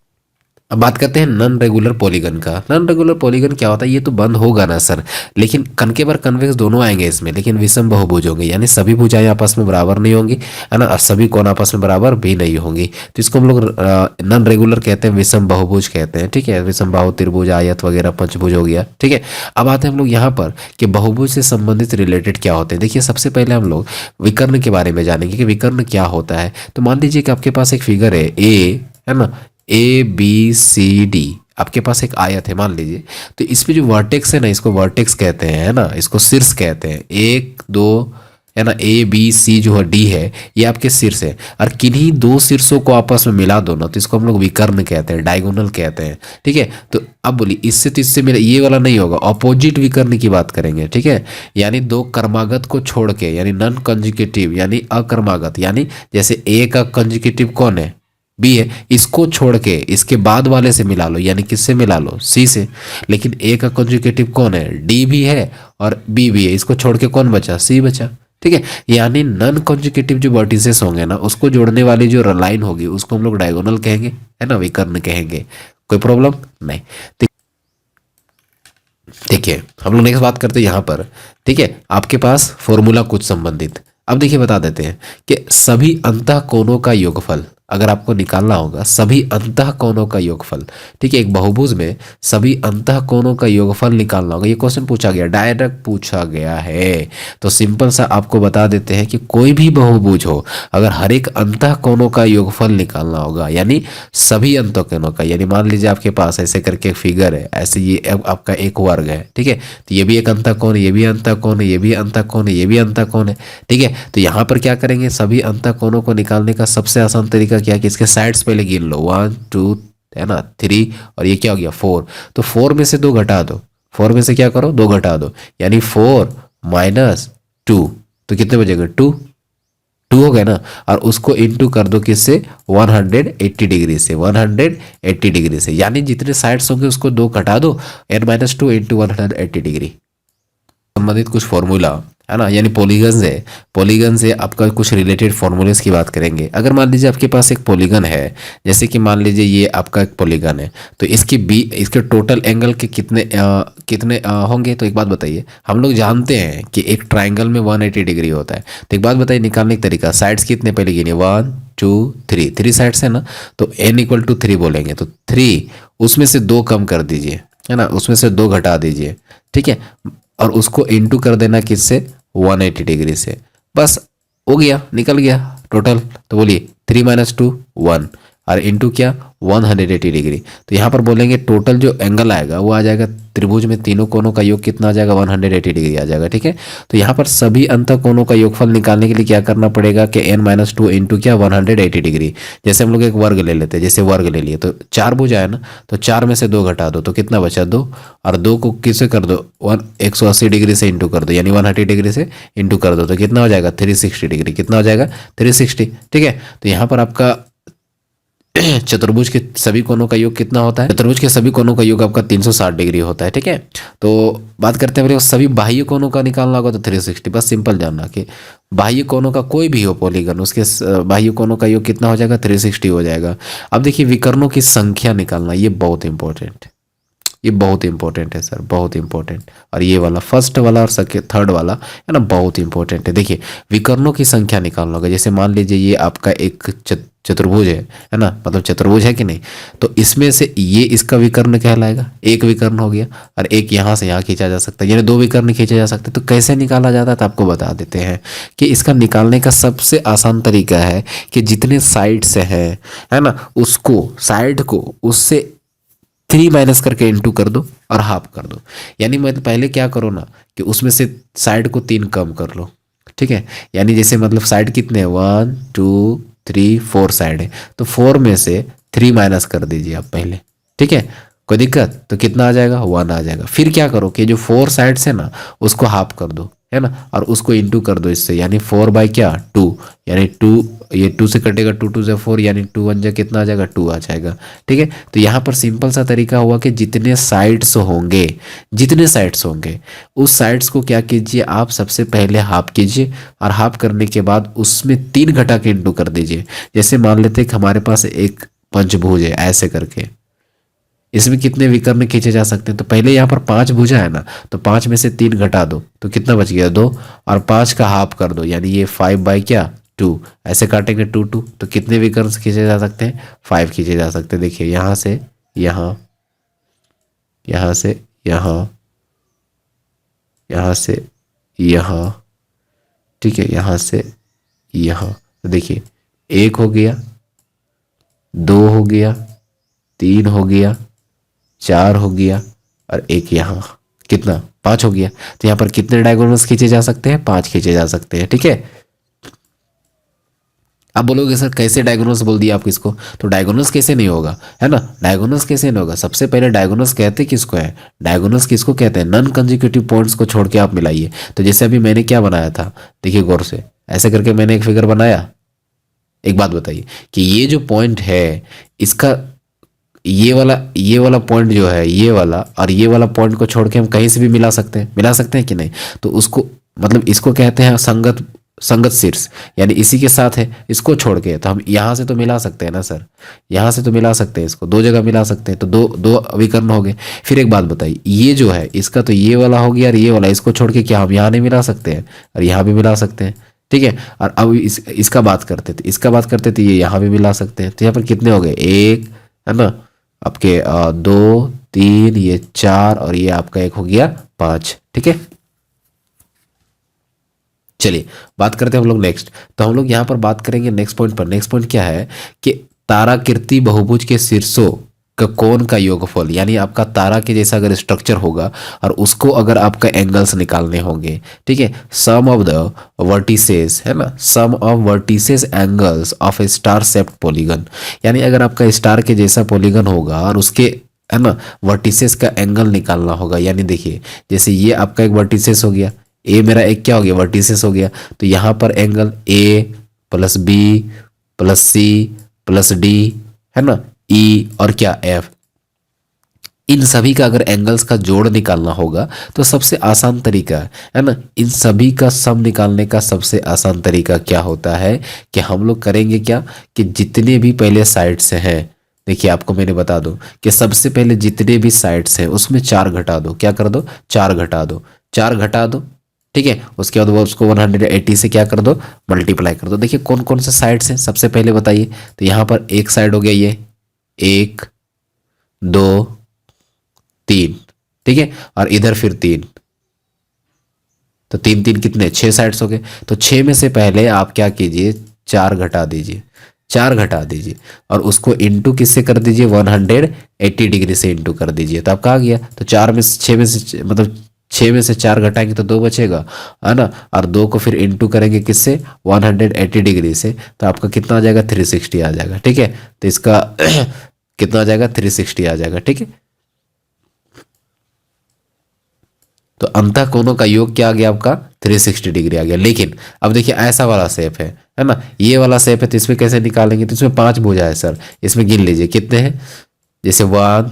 अब बात करते हैं नॉन रेगुलर पॉलीगन का। नॉन रेगुलर पॉलीगन क्या होता है, ये तो बंद होगा ना सर, लेकिन कनकेव और कन्वेक्स दोनों आएंगे इसमें, लेकिन विषम बहुभुज होंगे, यानी सभी भुजाएं आपस में बराबर नहीं होंगी, है ना, और सभी कोण आपस में बराबर भी नहीं होंगी। तो इसको हम लोग नॉन रेगुलर कहते हैं, विषम बहुभुज कहते हैं, ठीक है। विषम बाहु त्रिभुज, आयत वगैरह पंचभुज हो गया, ठीक है। अब आते हैं हम लोग यहाँ पर कि बहुभुज से संबंधित रिलेटेड क्या होते हैं। देखिए सबसे पहले हम लोग विकर्ण के बारे में जानेंगे कि विकर्ण क्या होता है। तो मान लीजिए कि आपके पास एक फिगर है ए, है ना, ABCD, आपके पास एक आयत है मान लीजिए। तो इस पे जो वर्टेक्स है ना, इसको वर्टेक्स कहते हैं, है ना, इसको शीर्ष कहते हैं। 1 2, है ना, ABC जो है D है, ये आपके शीर्ष है, और किन्हीं दो शीर्षों को आपस में मिला दो ना तो इसको हम लोग विकर्ण कहते हैं, डायगोनल कहते हैं, ठीक है। तो अब बोलिए इससे तो इससे मिला, ये वाला नहीं होगा, ऑपोजिट विकर्ण की बात करेंगे, ठीक है। यानी दो कर्मागत को छोड़ के, यानी नॉन कंजुगेटिव यानी अकर्मागत, यानी जैसे A का कंजुगेटिव कौन है, B है, इसको छोड़ के इसके बाद वाले से मिला लो, यानी किससे मिला लो, C से। लेकिन A का कंजुगेटिव कौन है, D भी है और B भी है, इसको छोड़ के कौन बचा, C बचा, ठीक है। यानी नॉन कंजुगेटिव जो वर्टिसेस होंगे ना, उसको जोड़ने वाली जो लाइन होगी उसको हम लोग डायगोनल कहेंगे, है ना, विकर्ण कहेंगे। कोई प्रॉब्लम नहीं। देखिए हम लोग नेक्स्ट बात करते हैं यहाँ पर, ठीक है। आपके पास फॉर्मूला कुछ संबंधित, अब देखिए बता देते हैं कि सभी अंतः कोणों का योगफल अगर आपको निकालना होगा, सभी अंतः कोणों का योगफल, ठीक है। एक बहुभुज में सभी अंतः कोणों का योगफल निकालना होगा। ये क्वेश्चन पूछा गया, डायरेक्ट पूछा गया है। तो सिंपल सा आपको बता देते हैं कि कोई भी बहुभुज हो, अगर हर एक अंतः कोणों का योगफल निकालना होगा, यानी सभी अंतः कोणों का, यानी मान लीजिए आपके पास ऐसे करके एक फिगर है, ऐसे ये आपका एक वर्ग है, ठीक है। तो ये भी एक अंतः कोण है, ये भी अंतः कोण है, ये भी अंतः कोण है, ये भी अंतः कोण है, ठीक है। तो यहाँ पर क्या करेंगे, सभी अंतः कोणों को निकालने का सबसे आसान तरीका क्या कि इसके साइड्स पहले गिन लो, 1 2, है ना, 3, और ये क्या हो गया 4। तो 4 में से 2 घटा दो, 4 में से क्या करो, 2 घटा दो, यानी 4 - 2, तो कितने बचेंगे, 2 हो गए ना। और उसको इंटू कर दो किससे, 180 डिग्री से, 180 डिग्री से, यानी जितने साइड्स होंगे उसको 2 घटा दो, n-2 इंटू 180 डिग्री। संबंधित कुछ फॉर्मूला, है ना, यानी पॉलीगन से आपका कुछ रिलेटेड फॉर्मूलेस की बात करेंगे। अगर मान लीजिए आपके पास एक पॉलीगन है, जैसे कि मान लीजिए ये आपका एक पॉलीगन है, तो इसके टोटल एंगल के कितने होंगे। तो एक बात बताइए, हम लोग जानते हैं कि एक ट्राइंगल में 180 डिग्री होता है। तो एक बात बताइए निकालने का तरीका, साइड्स कितने पहले गिने, 1 2 3 साइड्स है ना, तो n=3 बोलेंगे, तो 3 उसमें से 2 कम कर दीजिए, है ना, उसमें से 2 घटा दीजिए, ठीक है, और उसको इंटू कर देना किससे, 180 डिग्री से, बस हो गया, निकल गया, टोटल, तो बोलिए 3 माइनस 2 1 और इंटू क्या 180 डिग्री। तो यहाँ पर बोलेंगे टोटल जो एंगल आएगा वो आ जाएगा त्रिभुज में तीनों कोनों का योग कितना आ जाएगा 180 डिग्री आ जाएगा। ठीक है, तो यहाँ पर सभी अंत कोनों का योगफल निकालने के लिए क्या करना पड़ेगा कि n-2 इंटू क्या 180 डिग्री। जैसे हम लोग एक वर्ग ले लेते हैं, जैसे वर्ग ले लिए तो 4 भुज आया ना, तो 4 में से 2 घटा दो तो कितना बचा 2, और 2 को किससे कर दो 180 डिग्री से इंटू कर दो, यानी 180 डिग्री से इंटू कर दो तो कितना हो जाएगा 360 डिग्री। कितना हो जाएगा 360। ठीक है, तो यहाँ पर आपका चतुर्भुज के सभी कोनों का योग कितना होता है, चतुर्भुज के सभी कोनों का योग आपका 360 डिग्री होता है। ठीक है, तो बात करते हैं सभी बाह्य कोनों का निकालना होगा तो 360। बस सिंपल जानना कि बाह्य कोनों का कोई भी हो पॉलीगन, उसके बाह्य कोनों का योग कितना हो जाएगा 360 हो जाएगा। अब देखिए विकर्णों की संख्या निकालना, ये बहुत इंपॉर्टेंट, ये बहुत इंपॉर्टेंट है सर, बहुत इंपॉर्टेंट। और ये वाला फर्स्ट वाला और थर्ड वाला है ना, बहुत इंपॉर्टेंट है। देखिए विकर्णों की संख्या निकालना होगा। जैसे मान लीजिए ये आपका एक चतुर्भुज है ना, मतलब चतुर्भुज है कि नहीं, तो इसमें से ये इसका विकर्ण कहलाएगा, एक विकर्ण हो गया, और एक यहाँ से यहाँ खींचा जा सकता है, यानी 2 विकर्ण खींचे जा सकते हैं। तो कैसे निकाला जाता है तो आपको बता देते हैं कि इसका निकालने का सबसे आसान तरीका है कि जितने साइड से है ना, उसको साइड को उससे 3 माइनस करके इंटू कर दो और हाफ कर दो। यानी मतलब पहले क्या करो ना कि उसमें से साइड को 3 कम कर लो। ठीक है, यानी जैसे मतलब साइड कितने हैं 1 2 3 4 साइड है, तो 4 में से 3 माइनस कर दीजिए आप पहले। ठीक है, कोई दिक्कत, तो कितना आ जाएगा 1 आ जाएगा। फिर क्या करो कि जो 4 साइड्स है ना उसको हाफ कर दो, है ना, और उसको इंटू कर दो इससे, यानी 4 बाई क्या 2, यानी 2, ये 2 से कटेगा 2 2 से 4, यानी 2 1 जा कितना आ जाएगा 2 आ जाएगा। ठीक है, तो यहाँ पर सिंपल सा तरीका हुआ कि जितने साइड्स होंगे, जितने साइड्स होंगे उस साइड्स को क्या कीजिए आप सबसे पहले हाफ कीजिए, और हाफ करने के बाद उसमें 3 घटा के इंटू कर दीजिए। जैसे मान लेते हैं कि हमारे पास एक पंचभुज है, ऐसे करके इसमें कितने विकर्ण खींचे जा सकते हैं, तो पहले यहाँ पर 5 भुजा है ना, तो 5 में से 3 घटा दो तो कितना बच गया 2, और 5 का हाफ कर दो, यानी ये 5 बाई क्या 2, ऐसे काटेंगे 2 2, तो कितने विकर्ण खींचे जा सकते हैं 5 खींचे जा सकते हैं। देखिए यहाँ से यहाँ, यहाँ से यहाँ, यहाँ से यहाँ, ठीक है, यहाँ से यहाँ, तो देखिए 1 हो गया, 2 हो गया, 3 हो गया, 4 हो गया, और 1 यहाँ, कितना 5 हो गया। तो यहाँ पर कितने डायगोनल्स खींचे जा सकते हैं 5 खींचे जा सकते हैं। ठीक है, आप बोलोगे सर कैसे डायगोनल्स बोल दिया आप इसको, तो डायगोनल्स कैसे नहीं होगा, है ना, डायगोनल्स कैसे नहीं होगा। सबसे पहले डायगोनल्स कहते किसको है, डायगोनल्स किसको कहते हैं, नॉन कंसेक्यूटिव पॉइंट्स को छोड़ के आप मिलाइए। तो जैसे अभी मैंने क्या बनाया था, देखिए गौर से, ऐसे करके मैंने एक फिगर बनाया। एक बात बताइए कि ये जो पॉइंट है इसका ये वाला पॉइंट जो है, ये वाला और ये वाला पॉइंट को छोड़ के हम कहीं से भी मिला सकते हैं कि नहीं, तो उसको मतलब इसको कहते हैं संगत शीर्ष, यानी इसी के साथ है, इसको छोड़ के तो हम यहाँ से तो मिला सकते हैं ना सर, यहाँ से तो मिला सकते हैं, इसको 2 जगह मिला सकते हैं, तो दो विकर्ण हो गए। फिर एक बात बताइए, ये जो है इसका तो ये वाला हो गया और ये वाला, इसको छोड़ के क्या हम यहाँ नहीं मिला सकते हैं, और यहाँ भी मिला सकते हैं। ठीक है, और अब इसका बात करते थे, ये यहाँ भी मिला सकते हैं। तो यहाँ पर कितने हो गए 1, है ना, आपके 2 3, ये 4, और ये आपका 1 हो गया 5। ठीक है, चलिए बात करते हैं हम लोग नेक्स्ट। तो हम लोग यहाँ पर बात करेंगे नेक्स्ट पॉइंट पर। नेक्स्ट पॉइंट क्या है कि ताराकृति बहुभुज के शीर्षों का कोण का योगफल, यानी आपका तारा के जैसा अगर स्ट्रक्चर होगा और उसको अगर आपका एंगल्स निकालने होंगे, ठीक है, सम ऑफ द वर्टिसेस, है ना, sum of vertices angles of a star shaped polygon, यानी अगर आपका स्टार के जैसा पॉलीगन होगा और उसके, है ना, वर्टिसेस का एंगल निकालना होगा। यानी देखिए जैसे ये आपका एक वर्टिसेस हो गया, ए मेरा एक क्या हो गया वर्टिसेस हो गया, तो यहाँ पर angle A plus B plus C plus D, है ना, ई और क्या एफ, इन सभी का अगर एंगल्स का जोड़ निकालना होगा तो सबसे आसान तरीका है ना, इन सभी का सम निकालने का सबसे आसान तरीका क्या होता है कि हम लोग करेंगे क्या कि जितने भी पहले साइड्स हैं, देखिए आपको मैंने बता दूं कि सबसे पहले जितने भी साइड्स हैं उसमें 4 घटा दो, क्या कर दो 4 घटा दो, 4 घटा दो। ठीक है, उसके बाद वो उसको 180 से क्या कर दो मल्टीप्लाई कर दो। देखिए कौन कौन से साइड्स हैं सबसे पहले बताइए, तो यहाँ पर एक साइड हो गया ये 1 2 3, ठीक है, और इधर फिर 3, तो 3 3 कितने 6 साइड्स हो गए। तो 6 में से पहले आप क्या कीजिए 4 घटा दीजिए, 4 घटा दीजिए और उसको इंटू किससे कर दीजिए, 180 डिग्री से इंटू कर दीजिए। तो आपका आ गया। तो 4 में से 6 में से मतलब 6 में से 4 घटाएंगे तो 2 बचेगा, है ना। और 2 को फिर इंटू करेंगे किससे, 180 डिग्री से। तो आपका कितना आ जाएगा, 360 आ जाएगा। ठीक है, तो इसका कितना आ जाएगा, 360 आ जाएगा। ठीक है, तो अंतः कोणों का योग क्या आ गया आपका, 360 डिग्री आ गया। लेकिन अब देखिए ऐसा वाला शेप है ना, ये वाला शेप है, तो इसमें कैसे निकालेंगे, तो इसमें 5 भुजा है सर। इसमें गिन लीजिए कितने हैं, जैसे 1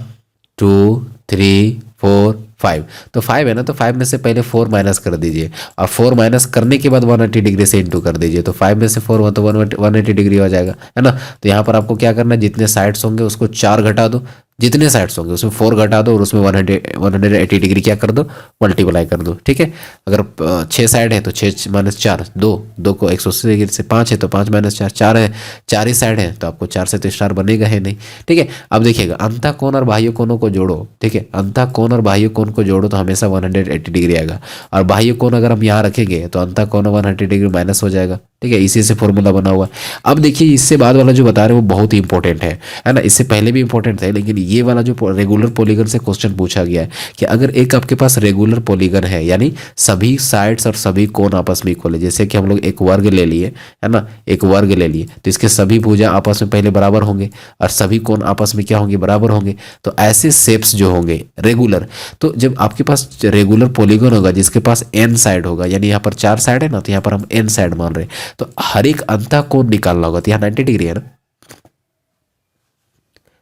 2 3 4 5। तो 5 है ना, तो 5 में से पहले 4 माइनस कर दीजिए और 4 माइनस करने के बाद 180 डिग्री से इंटू कर दीजिए। तो 5 में से 4 हुआ तो 180 डिग्री हो जाएगा, है ना। तो यहाँ पर आपको क्या करना है, जितने साइड्स होंगे उसको 4 घटा दो, जितने साइड्स होंगे उसमें 4 घटा दो और उसमें 180 डिग्री क्या कर दो, मल्टीप्लाई कर दो। ठीक है, अगर 6 साइड है तो 6 माइनस 4 2, 2 को 180 डिग्री से, 5 है तो 5 माइनस 4 4 है, 4 ही साइड है तो आपको 4 से तो स्टार बनेगा है नहीं। ठीक है, अब देखिएगा अंतः कोण और बाह्य कोणों को जोड़ो। ठीक है, अंतः कोण और बाह्य कोण को जोड़ो तो हमेशा 180 डिग्री आएगा। और बाह्य कोण अगर हम यहाँ रखेंगे तो अंतः कोण 180 डिग्री माइनस हो जाएगा। ठीक है, इसी से फॉर्मूला बना हुआ है। अब देखिए इससे बाद वाला जो बता रहे हैं वो बहुत ही इंपॉर्टेंट है ना। इससे पहले भी इंपॉर्टेंट है, लेकिन ये वाला जो रेगुलर पॉलीगन से क्वेश्चन पूछा गया है कि अगर एक आपके पास रेगुलर पॉलीगन है, यानी सभी साइड्स और सभी कोण आपस में इक्वल है, जैसे कि हम लोग एक वर्ग ले लिए, है ना, एक वर्ग ले लिए, तो इसके सभी भुजा आपस में पहले बराबर होंगे और सभी कोण आपस में क्या होंगे, बराबर होंगे। तो ऐसे शेप्स जो होंगे रेगुलर, तो जब आपके पास रेगुलर पॉलीगन होगा जिसके पास एन साइड होगा, यानी यहाँ पर 4 साइड है ना, तो यहाँ पर हम एन साइड मान रहे हैं, तो हर एक अंतः कोण निकालना होगा। तो यहाँ 90 डिग्री है ना,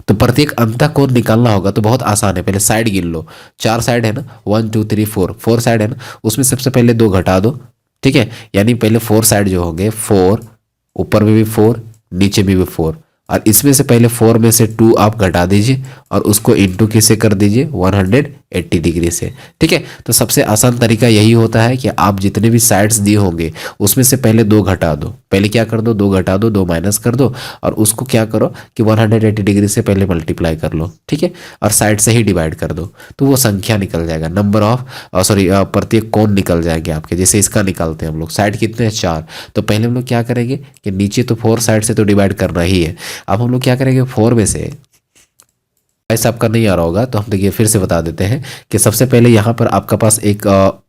तो प्रत्येक अंतः कोण निकालना होगा तो बहुत आसान है। पहले साइड गिन लो, 4 साइड है ना, 1 2 3 4, 4 साइड है ना, उसमें सबसे पहले 2 घटा दो। ठीक है, यानी पहले 4 साइड जो होंगे 4, ऊपर में भी 4, नीचे में भी 4, और इसमें से पहले 4 में से 2 आप घटा दीजिए और उसको इंटू किससे कर दीजिए, 180 डिग्री से। ठीक है, तो सबसे आसान तरीका यही होता है कि आप जितने भी साइड्स दिए होंगे उसमें से पहले 2 घटा दो। पहले क्या कर दो, 2 घटा दो, 2 माइनस कर दो और उसको क्या करो कि 180 डिग्री से पहले मल्टीप्लाई कर लो। ठीक है, और साइड से ही डिवाइड कर दो, तो वो संख्या निकल जाएगा, नंबर ऑफ सॉरी प्रत्येक कोण निकल जाएंगे आपके। जैसे इसका निकालते हैं हम लोग, साइड कितने हैं, 4, तो पहले हम लोग क्या करेंगे कि नीचे तो 4 साइड से तो डिवाइड करना ही है। अब हम लोग क्या करेंगे, 4 में से, ऐसा आपका नहीं आ रहा होगा तो हम देखिए फिर से बता देते हैं कि सबसे पहले यहाँ पर आपका पास एक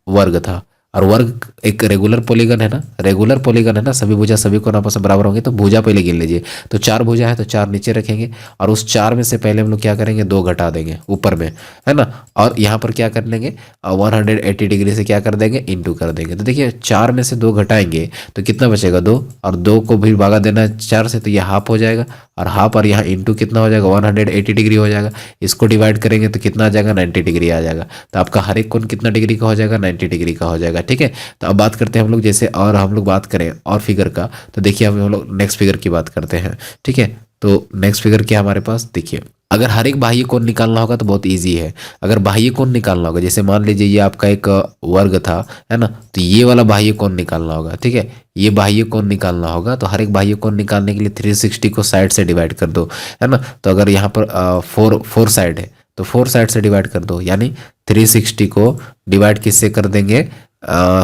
वर्ग था, और वर्ग एक रेगुलर पॉलीगन है ना, रेगुलर पॉलीगन है ना, सभी भुजा सभी कोण आपस में बराबर होंगे, तो भुजा पहले गिन लीजिए। तो 4 भुजा है तो 4 नीचे रखेंगे और उस 4 में से पहले हम लोग क्या करेंगे, 2 घटा देंगे ऊपर में, है ना, और यहाँ पर क्या कर लेंगे, 180 डिग्री से क्या कर देंगे, इंटू कर देंगे। तो देखिए 4 में से 2 घटाएंगे तो कितना बचेगा, 2, और 2 को भी भागा देना है 4 से, तो ये हाफ हो जाएगा, और हाफ और यहाँ इंटू कितना हो जाएगा, 180 डिग्री हो जाएगा। इसको डिवाइड करेंगे तो कितना आ जाएगा, 90 डिग्री आ जाएगा। तो आपका हर एक कोण कितना डिग्री का हो जाएगा, 90 डिग्री का हो जाएगा। ठीक है, तो अब बात करते हैं हम लोग, जैसे और हम लोग बात करें और फिगर का, तो देखिए हम लोग नेक्स्ट फिगर की बात करते हैं। ठीक है, तो नेक्स्ट फिगर क्या हमारे पास, देखिए अगर हर एक बाह्य कोण निकालना होगा तो बहुत इजी है। अगर बाह्य कोण निकालना होगा, जैसे मान लीजिए ये आपका एक वर्ग था, है ना, तो ये वाला बाह्य कोण निकालना होगा। ठीक है, ये बाह्य कोण निकालना होगा तो हर एक बाह्य कोण निकालने के लिए 360 को साइड से डिवाइड कर दो, है ना। तो अगर यहाँ पर 4 साइड है तो 4 साइड से डिवाइड कर दो, यानी 360 को डिवाइड किससे कर देंगे,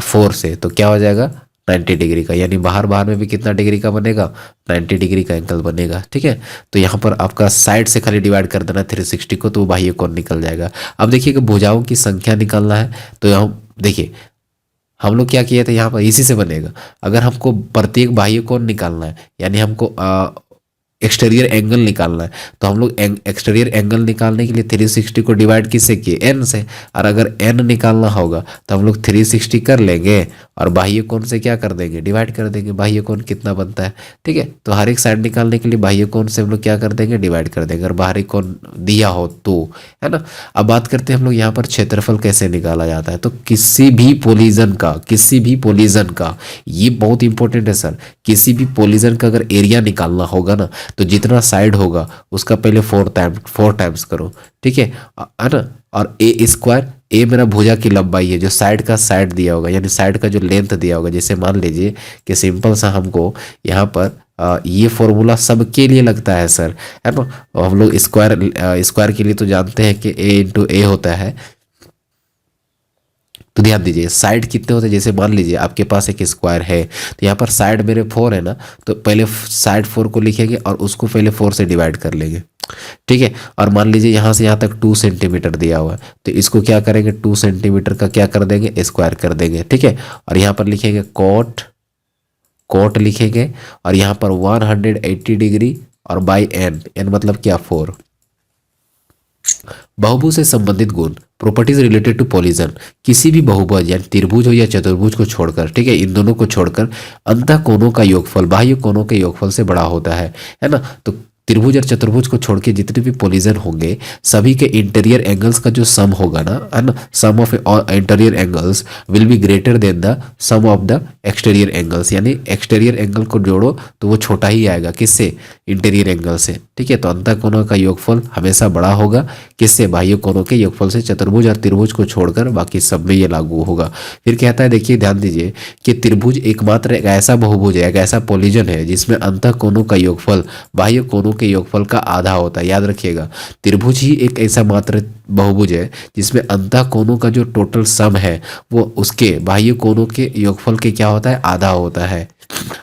4 से, तो क्या हो जाएगा, 90 डिग्री का, यानी बाहर बाहर में भी कितना डिग्री का बनेगा, 90 डिग्री का एंगल बनेगा। ठीक है, तो यहाँ पर आपका साइड से खाली डिवाइड कर देना 360 को, तो वो बाह्य कोण निकल जाएगा। अब देखिए कि भुजाओं की संख्या निकालना है, तो हम देखिए हम लोग क्या किए थे, यहाँ पर इसी से बनेगा। अगर हमको प्रत्येक बाह्य कोण निकालना है, यानी हमको एक्सटीरियर एंगल निकालना है, तो हम लोग एक्सटीरियर एंगल निकालने के लिए 360 को डिवाइड किससे किए, एन से, और अगर एन निकालना होगा तो हम लोग 360 कर लेंगे और बाह्य कोण से क्या कर देंगे, डिवाइड कर देंगे। बाह्य कोण कितना बनता है, ठीक है, तो हर एक साइड निकालने के लिए बाह्य कोण से हम लोग क्या कर देंगे, डिवाइड कर देंगे, अगर बाहरी कोण दिया हो तो, है ना। अब बात करते हैं हम लोग यहाँ पर क्षेत्रफल कैसे निकाला जाता है। तो किसी भी पोलीजन का ये बहुत इंपॉर्टेंट है सर, किसी भी पोलीजन का अगर एरिया निकालना होगा ना, तो जितना साइड होगा उसका पहले 4 टाइम्स करो। ठीक है ना, और ए स्क्वायर, ए मेरा भुजा की लंबाई है, जो साइड का साइड दिया होगा, यानी साइड का जो लेंथ दिया होगा। जैसे मान लीजिए कि सिंपल सा हमको यहाँ पर ये फॉर्मूला सबके लिए लगता है सर, है ना। हम लोग स्क्वायर के लिए तो जानते हैं कि ए इंटू ए होता है, तो ध्यान दीजिए साइड कितने होते हैं, जैसे मान लीजिए आपके पास एक स्क्वायर है, तो यहाँ पर साइड मेरे 4 है ना, तो पहले साइड 4 को लिखेंगे और उसको पहले 4 से डिवाइड कर लेंगे, ठीक है। और मान लीजिए यहाँ से यहाँ तक 2 सेंटीमीटर दिया हुआ है, तो इसको क्या करेंगे 2 सेंटीमीटर का क्या कर देंगे स्क्वायर कर देंगे, ठीक है। और यहाँ पर लिखेंगे कोट, कोट लिखेंगे और यहाँ पर 180 डिग्री और बाई एन, एन मतलब क्या 4। बहुभुज से संबंधित गुण प्रॉपर्टीज रिलेटेड टू पॉलीजन, किसी भी बहुभुज यानी त्रिभुज हो या चतुर्भुज को छोड़कर, ठीक है, इन दोनों को छोड़कर अंतः कोणों का योगफल बाह्य कोणों के योगफल से बड़ा होता है ना। तो त्रिभुज और चतुर्भुज को छोड़ के जितने भी पॉलीजन होंगे सभी के इंटीरियर एंगल्स का जो सम होगा ना, है ना, sum of interior angles will be greater than the sum of the exterior angles, यानी एक्सटीरियर एंगल को जोड़ो तो वो छोटा ही आएगा, किससे, इंटीरियर एंगल से, ठीक है। तो अंतः कोणों का योगफल हमेशा बड़ा होगा, किससे, बाह्य कोणों के योगफल से। चतुर्भुज और त्रिभुज को छोड़कर बाकी सब में ये लागू होगा। फिर कहता है, देखिए ध्यान दीजिए कि त्रिभुज एकमात्र एक ऐसा बहुभुज है, एक ऐसा पॉलीजन है जिसमें अंतः कोणों का योगफल बाह्य कोणों के योगफल का आधा होता है। याद रखिएगा त्रिभुज ही एक ऐसा मात्र बहुभुज है जिसमें अंतः कोणों का जो टोटल सम है वो उसके बाह्य कोणों के योगफल के क्या होता है, आधा होता है।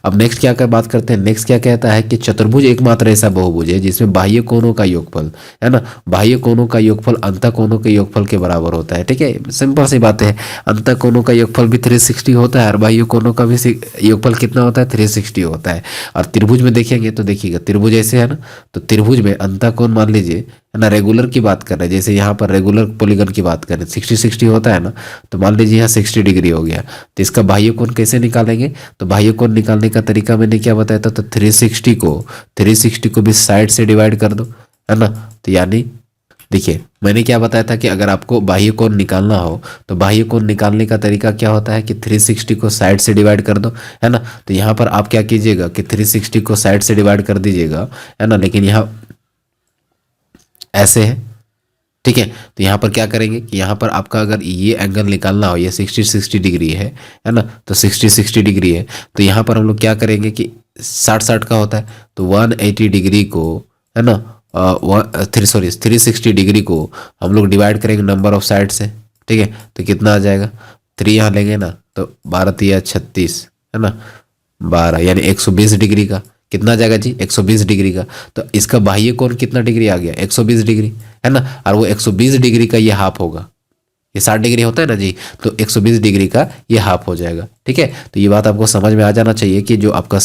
अब नेक्स्ट क्या कर बात करते हैं, नेक्स्ट क्या कहता है कि चतुर्भुज एकमात्र ऐसा बहुभुज है जिसमें बाह्य कोणों का योगफल, है ना, बाह्य कोणों का योगफल अंतः कोणों के योगफल के बराबर होता है, ठीक है। सिंपल सी बात है, अंतः कोणों का योगफल भी 360 होता है और बाह्य कोणों का भी योगफल कितना होता है, 360 होता है। और त्रिभुज में देखेंगे तो देखिएगा त्रिभुज ऐसे है ना, तो त्रिभुज में अंतः कोण मान लीजिए, है ना, रेगुलर की बात कर रहे हैं, जैसे यहाँ पर रेगुलर पॉलीगन की बात करें 60-60 होता है ना, तो मान लीजिए यहाँ 60 डिग्री हो गया, तो इसका बाह्य कोण कैसे निकालेंगे, तो बाह्य कोण निकालने का तरीका मैंने क्या बताया था, तो 360 को भी साइड से डिवाइड कर दो, है ना। तो यानी देखिए मैंने क्या बताया था कि अगर आपको बाह्य कोण निकालना हो तो बाह्य कोण निकालने का तरीका क्या होता है कि 360 को साइड से डिवाइड कर दो, है ना। तो यहाँ पर आप क्या कीजिएगा कि 360 को साइड से डिवाइड कर दीजिएगा, है ना, लेकिन यहाँ ऐसे है, ठीक है। तो यहाँ पर क्या करेंगे कि यहाँ पर आपका अगर ये एंगल निकालना हो, ये 60-60 डिग्री है ना, तो 60-60 डिग्री है, तो यहाँ पर हम लोग क्या करेंगे कि 60-60 का होता है, तो 180 डिग्री को, है ना, 360 डिग्री को हम लोग डिवाइड करेंगे नंबर ऑफ साइड से, ठीक है। तो कितना आ जाएगा, 3 यहाँ लेंगे ना, तो 12 × 36, है ना, 12 यानी 120 डिग्री का कितना आ जाएगा जी, 120 डिग्री का। तो इसका बाह्य कोण कितना डिग्री आ गया, 120 डिग्री, है ना, और वो 120 डिग्री का ये हाफ होगा, ये 60 डिग्री होता है ना जी, तो 120 डिग्री का ये हाफ हो जाएगा, ठीक है। तो ये बात आपको समझ में आ जाना चाहिए कि जो आपका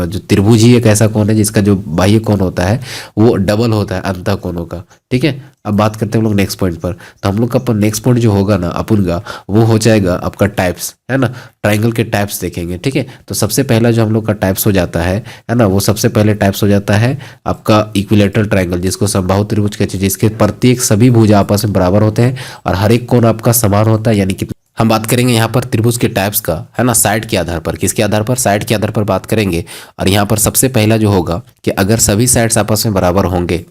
जो त्रिभुज ही एक ऐसा कोण है जिसका जो बाह्य कोण होता है वो डबल होता है अंतः कोणों का, ठीक है। अब बात करते हैं हम लोग नेक्स्ट पॉइंट पर, तो हम लोग का नेक्स्ट पॉइंट जो होगा ना अपन का, वो हो जाएगा आपका टाइप्स, है ना, ट्राइंगल के टाइप्स देखेंगे, ठीक है। तो सबसे पहला जो हम लोग का टाइप्स हो जाता है ना, वो सबसे पहले टाइप्स हो जाता है आपका इक्विलेटरल ट्राइंगल, जिसको समबाहु त्रिभुज कहते हैं, जिसके प्रत्येक सभी भुजा आपस में बराबर होते हैं और हर एक कोण आपका समान होता है, यानी कि हम बात करेंगे यहाँ पर त्रिभुज के टाइप्स का, है ना, साइड के आधार पर, किसके आधार पर, साइड के आधार पर बात करेंगे। और यहाँ पर सबसे पहला जो होगा कि अगर सभी साइड्स आपस में बराबर होंगे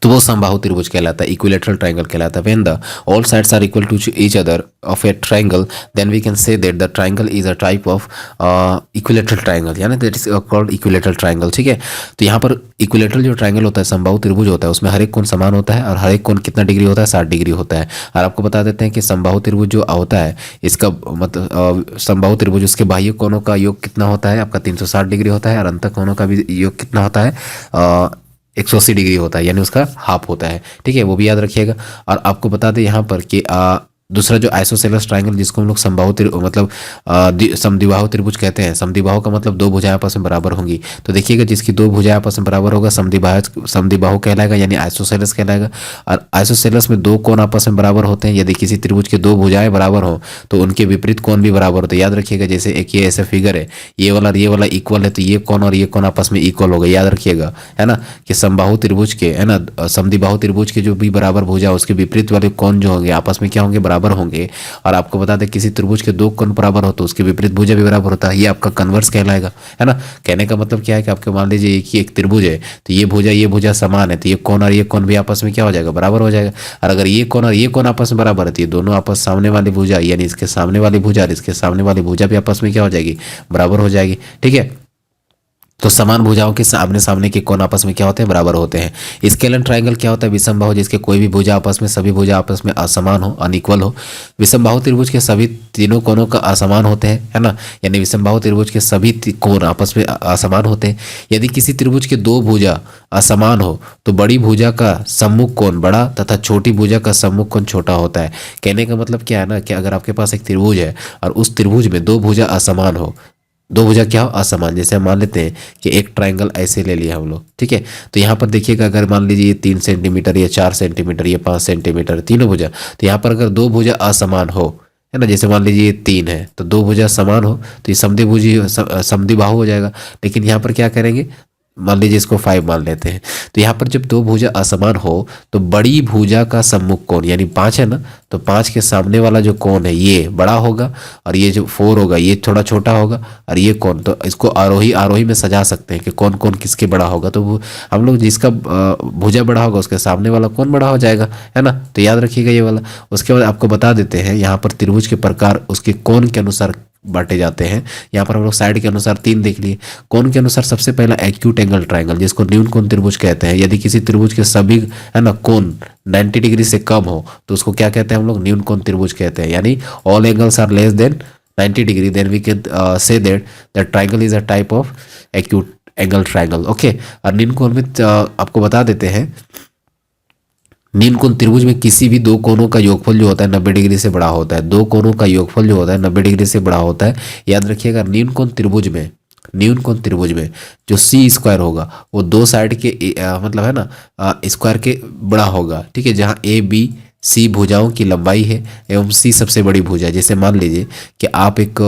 तो वो समबाहु त्रिभुज कहलाता है, इक्विलेटरल ट्राइंगल कहलाता है। When the all sides are equal to each other of a triangle then we can say that the triangle is a type of equilateral triangle, यानी that is called equilateral triangle, ठीक है। तो यहाँ पर इक्विलेटरल जो ट्राइंगल होता है, समबाहु त्रिभुज होता है, उसमें हर एक कोण समान होता है और हर एक कोण कितना डिग्री होता है, 60 डिग्री होता है। और आपको बता देते हैं कि समबाहु त्रिभुज जो होता है इसका मतलब समबाहु त्रिभुज उसके बाह्य कोणों का योग कितना होता है आपका 360 डिग्री होता है और अंतः कोणों का भी योग कितना होता है 180 डिग्री होता है, यानी उसका हाफ होता है, ठीक है, वो भी याद रखिएगा। और आपको बता दें यहाँ पर कि दूसरा जो आइसोसेलेस ट्राइंगल जिसको हम लोग समबाहु मतलब समद्विबाहु त्रिभुज कहते हैं, समद्विबाहु का मतलब दो भुजाएं आपस में बराबर होंगी। तो देखिएगा जिसकी दो भुजाएं आपस में बराबर होगा समद्विबाहु कहलाएगा, यानी आइसोसेलेस कहलाएगा। और आइसोसेलेस में दो कोण आपस में बराबर होते हैं, यदि किसी त्रिभुज के दो भुजाएं बराबर हो तो उनके विपरीत कोण भी बराबर होते हैं। याद रखिएगा जैसे एक ये ऐसा फिगर है, ये वाला इक्वल है, तो ये कोण और ये कोण आपस में इक्वल होगा, याद रखिएगा, है ना, कि समबाहु त्रिभुज के, है ना, समद्विबाहु त्रिभुज के जो भी बराबर भुजा उसके विपरीत वाले कोण जो होंगे आपस में क्या होंगे, बराबर होंगे। और आपको बता दें किसी त्रिभुज के दो कोण बराबर हो तो उसके विपरीत भुजा भी बराबर होता है, ये आपका कन्वर्स कहलाएगा, है ना। कहने का मतलब क्या है कि आपके मान लीजिए एक त्रिभुज है, तो ये भुजा समान है, तो ये कोण और ये कोण भी आपस में क्या हो जाएगा, बराबर हो जाएगा। और अगर ये कोण और ये कोण आपस में बराबर है तो ये दोनों आपस सामने वाली भुजा, यानी इसके सामने वाली भुजा और इसके सामने वाली भुजा भी आपस में क्या हो जाएगी, बराबर हो जाएगी, ठीक है। तो समान भुजाओं के आमने सामने के कोण आपस में क्या होते हैं, बराबर होते हैं। स्केलर ट्रायंगल क्या होता है, विषमबाहु जिसके कोई भी भुजा आपस में, सभी भुजा आपस में असमान हो, अनइक्वल हो। विषमबाहु त्रिभुज के सभी तीनों कोणों का असमान होते हैं, है ना, यानी विषमबाहु त्रिभुज के सभी कोण आपस में असमान होते हैं। यदि किसी त्रिभुज के दो भुजा असमान हो तो बड़ी भुजा का सम्मुख कोण बड़ा तथा छोटी भुजा का सम्मुख कोण छोटा होता है। कहने का मतलब क्या है ना, कि अगर आपके पास एक त्रिभुज है और उस त्रिभुज में दो भुजा असमान हो, दो भुजा क्या हो, असमान, जैसे हम मान लेते हैं कि एक ट्रायंगल ऐसे ले लिया हम लोग, ठीक है। तो यहाँ पर देखिएगा, अगर मान लीजिए ये 3 सेंटीमीटर, ये 4 सेंटीमीटर, ये 5 सेंटीमीटर, तीनों भुजा, तो यहाँ पर अगर दो भुजा असमान हो, है ना, जैसे मान लीजिए ये 3 है तो दो भुजा समान हो तो ये समद्विभुजी समद्विबाहु हो जाएगा। लेकिन यहाँ पर क्या करेंगे, मान लीजिए इसको 5 मान लेते हैं, तो यहाँ पर जब दो भुजा असमान हो तो बड़ी भुजा का सम्मुख कोण यानी 5 है ना, तो 5 के सामने वाला जो कोण है ये बड़ा होगा और ये जो 4 होगा ये थोड़ा छोटा होगा, और ये कोण, तो इसको आरोही आरोही में सजा सकते हैं कि कौन कौन किसके बड़ा होगा। तो हम लोग जिसका भुजा बड़ा होगा उसके सामने वाला कोण बड़ा हो जाएगा, है ना, तो याद रखिएगा ये वाला। उसके बाद आपको बता देते हैं यहाँ पर त्रिभुज के प्रकार उसके कोण के अनुसार बांटे जाते हैं। यहाँ पर हम लोग साइड के अनुसार 3 देख लिए। कोण के अनुसार सबसे पहला एक्यूट एंगल ट्रायंगल, जिसको न्यून कोण त्रिभुज कहते हैं। यदि किसी त्रिभुज के सभी, है ना, कोण 90 डिग्री से कम हो तो उसको क्या कहते हैं हम लोग, न्यून कोण त्रिभुज कहते हैं। यानी all angles are less than 90 degree, then we can say that the triangle is a type of acute angle triangle. Okay, और निम्न कोण में आपको बता देते हैं, निम्न कोण त्रिभुज में किसी भी दो कोणों का योगफल जो होता है 90 डिग्री से बड़ा होता है। दो कोणों का योगफल जो होता है 90 डिग्री से बड़ा होता है। याद रखिएगा, निम्न कोण त्रिभुज में, निम्न कोण त्रिभुज में जो सी स्क्वायर होगा वो दो साइड के मतलब है ना स्क्वायर के बड़ा होगा, ठीक है। जहाँ ए बी सी भुजाओं की लंबाई है एवं सी सबसे बड़ी भुजा है। जैसे मान लीजिए कि आप एक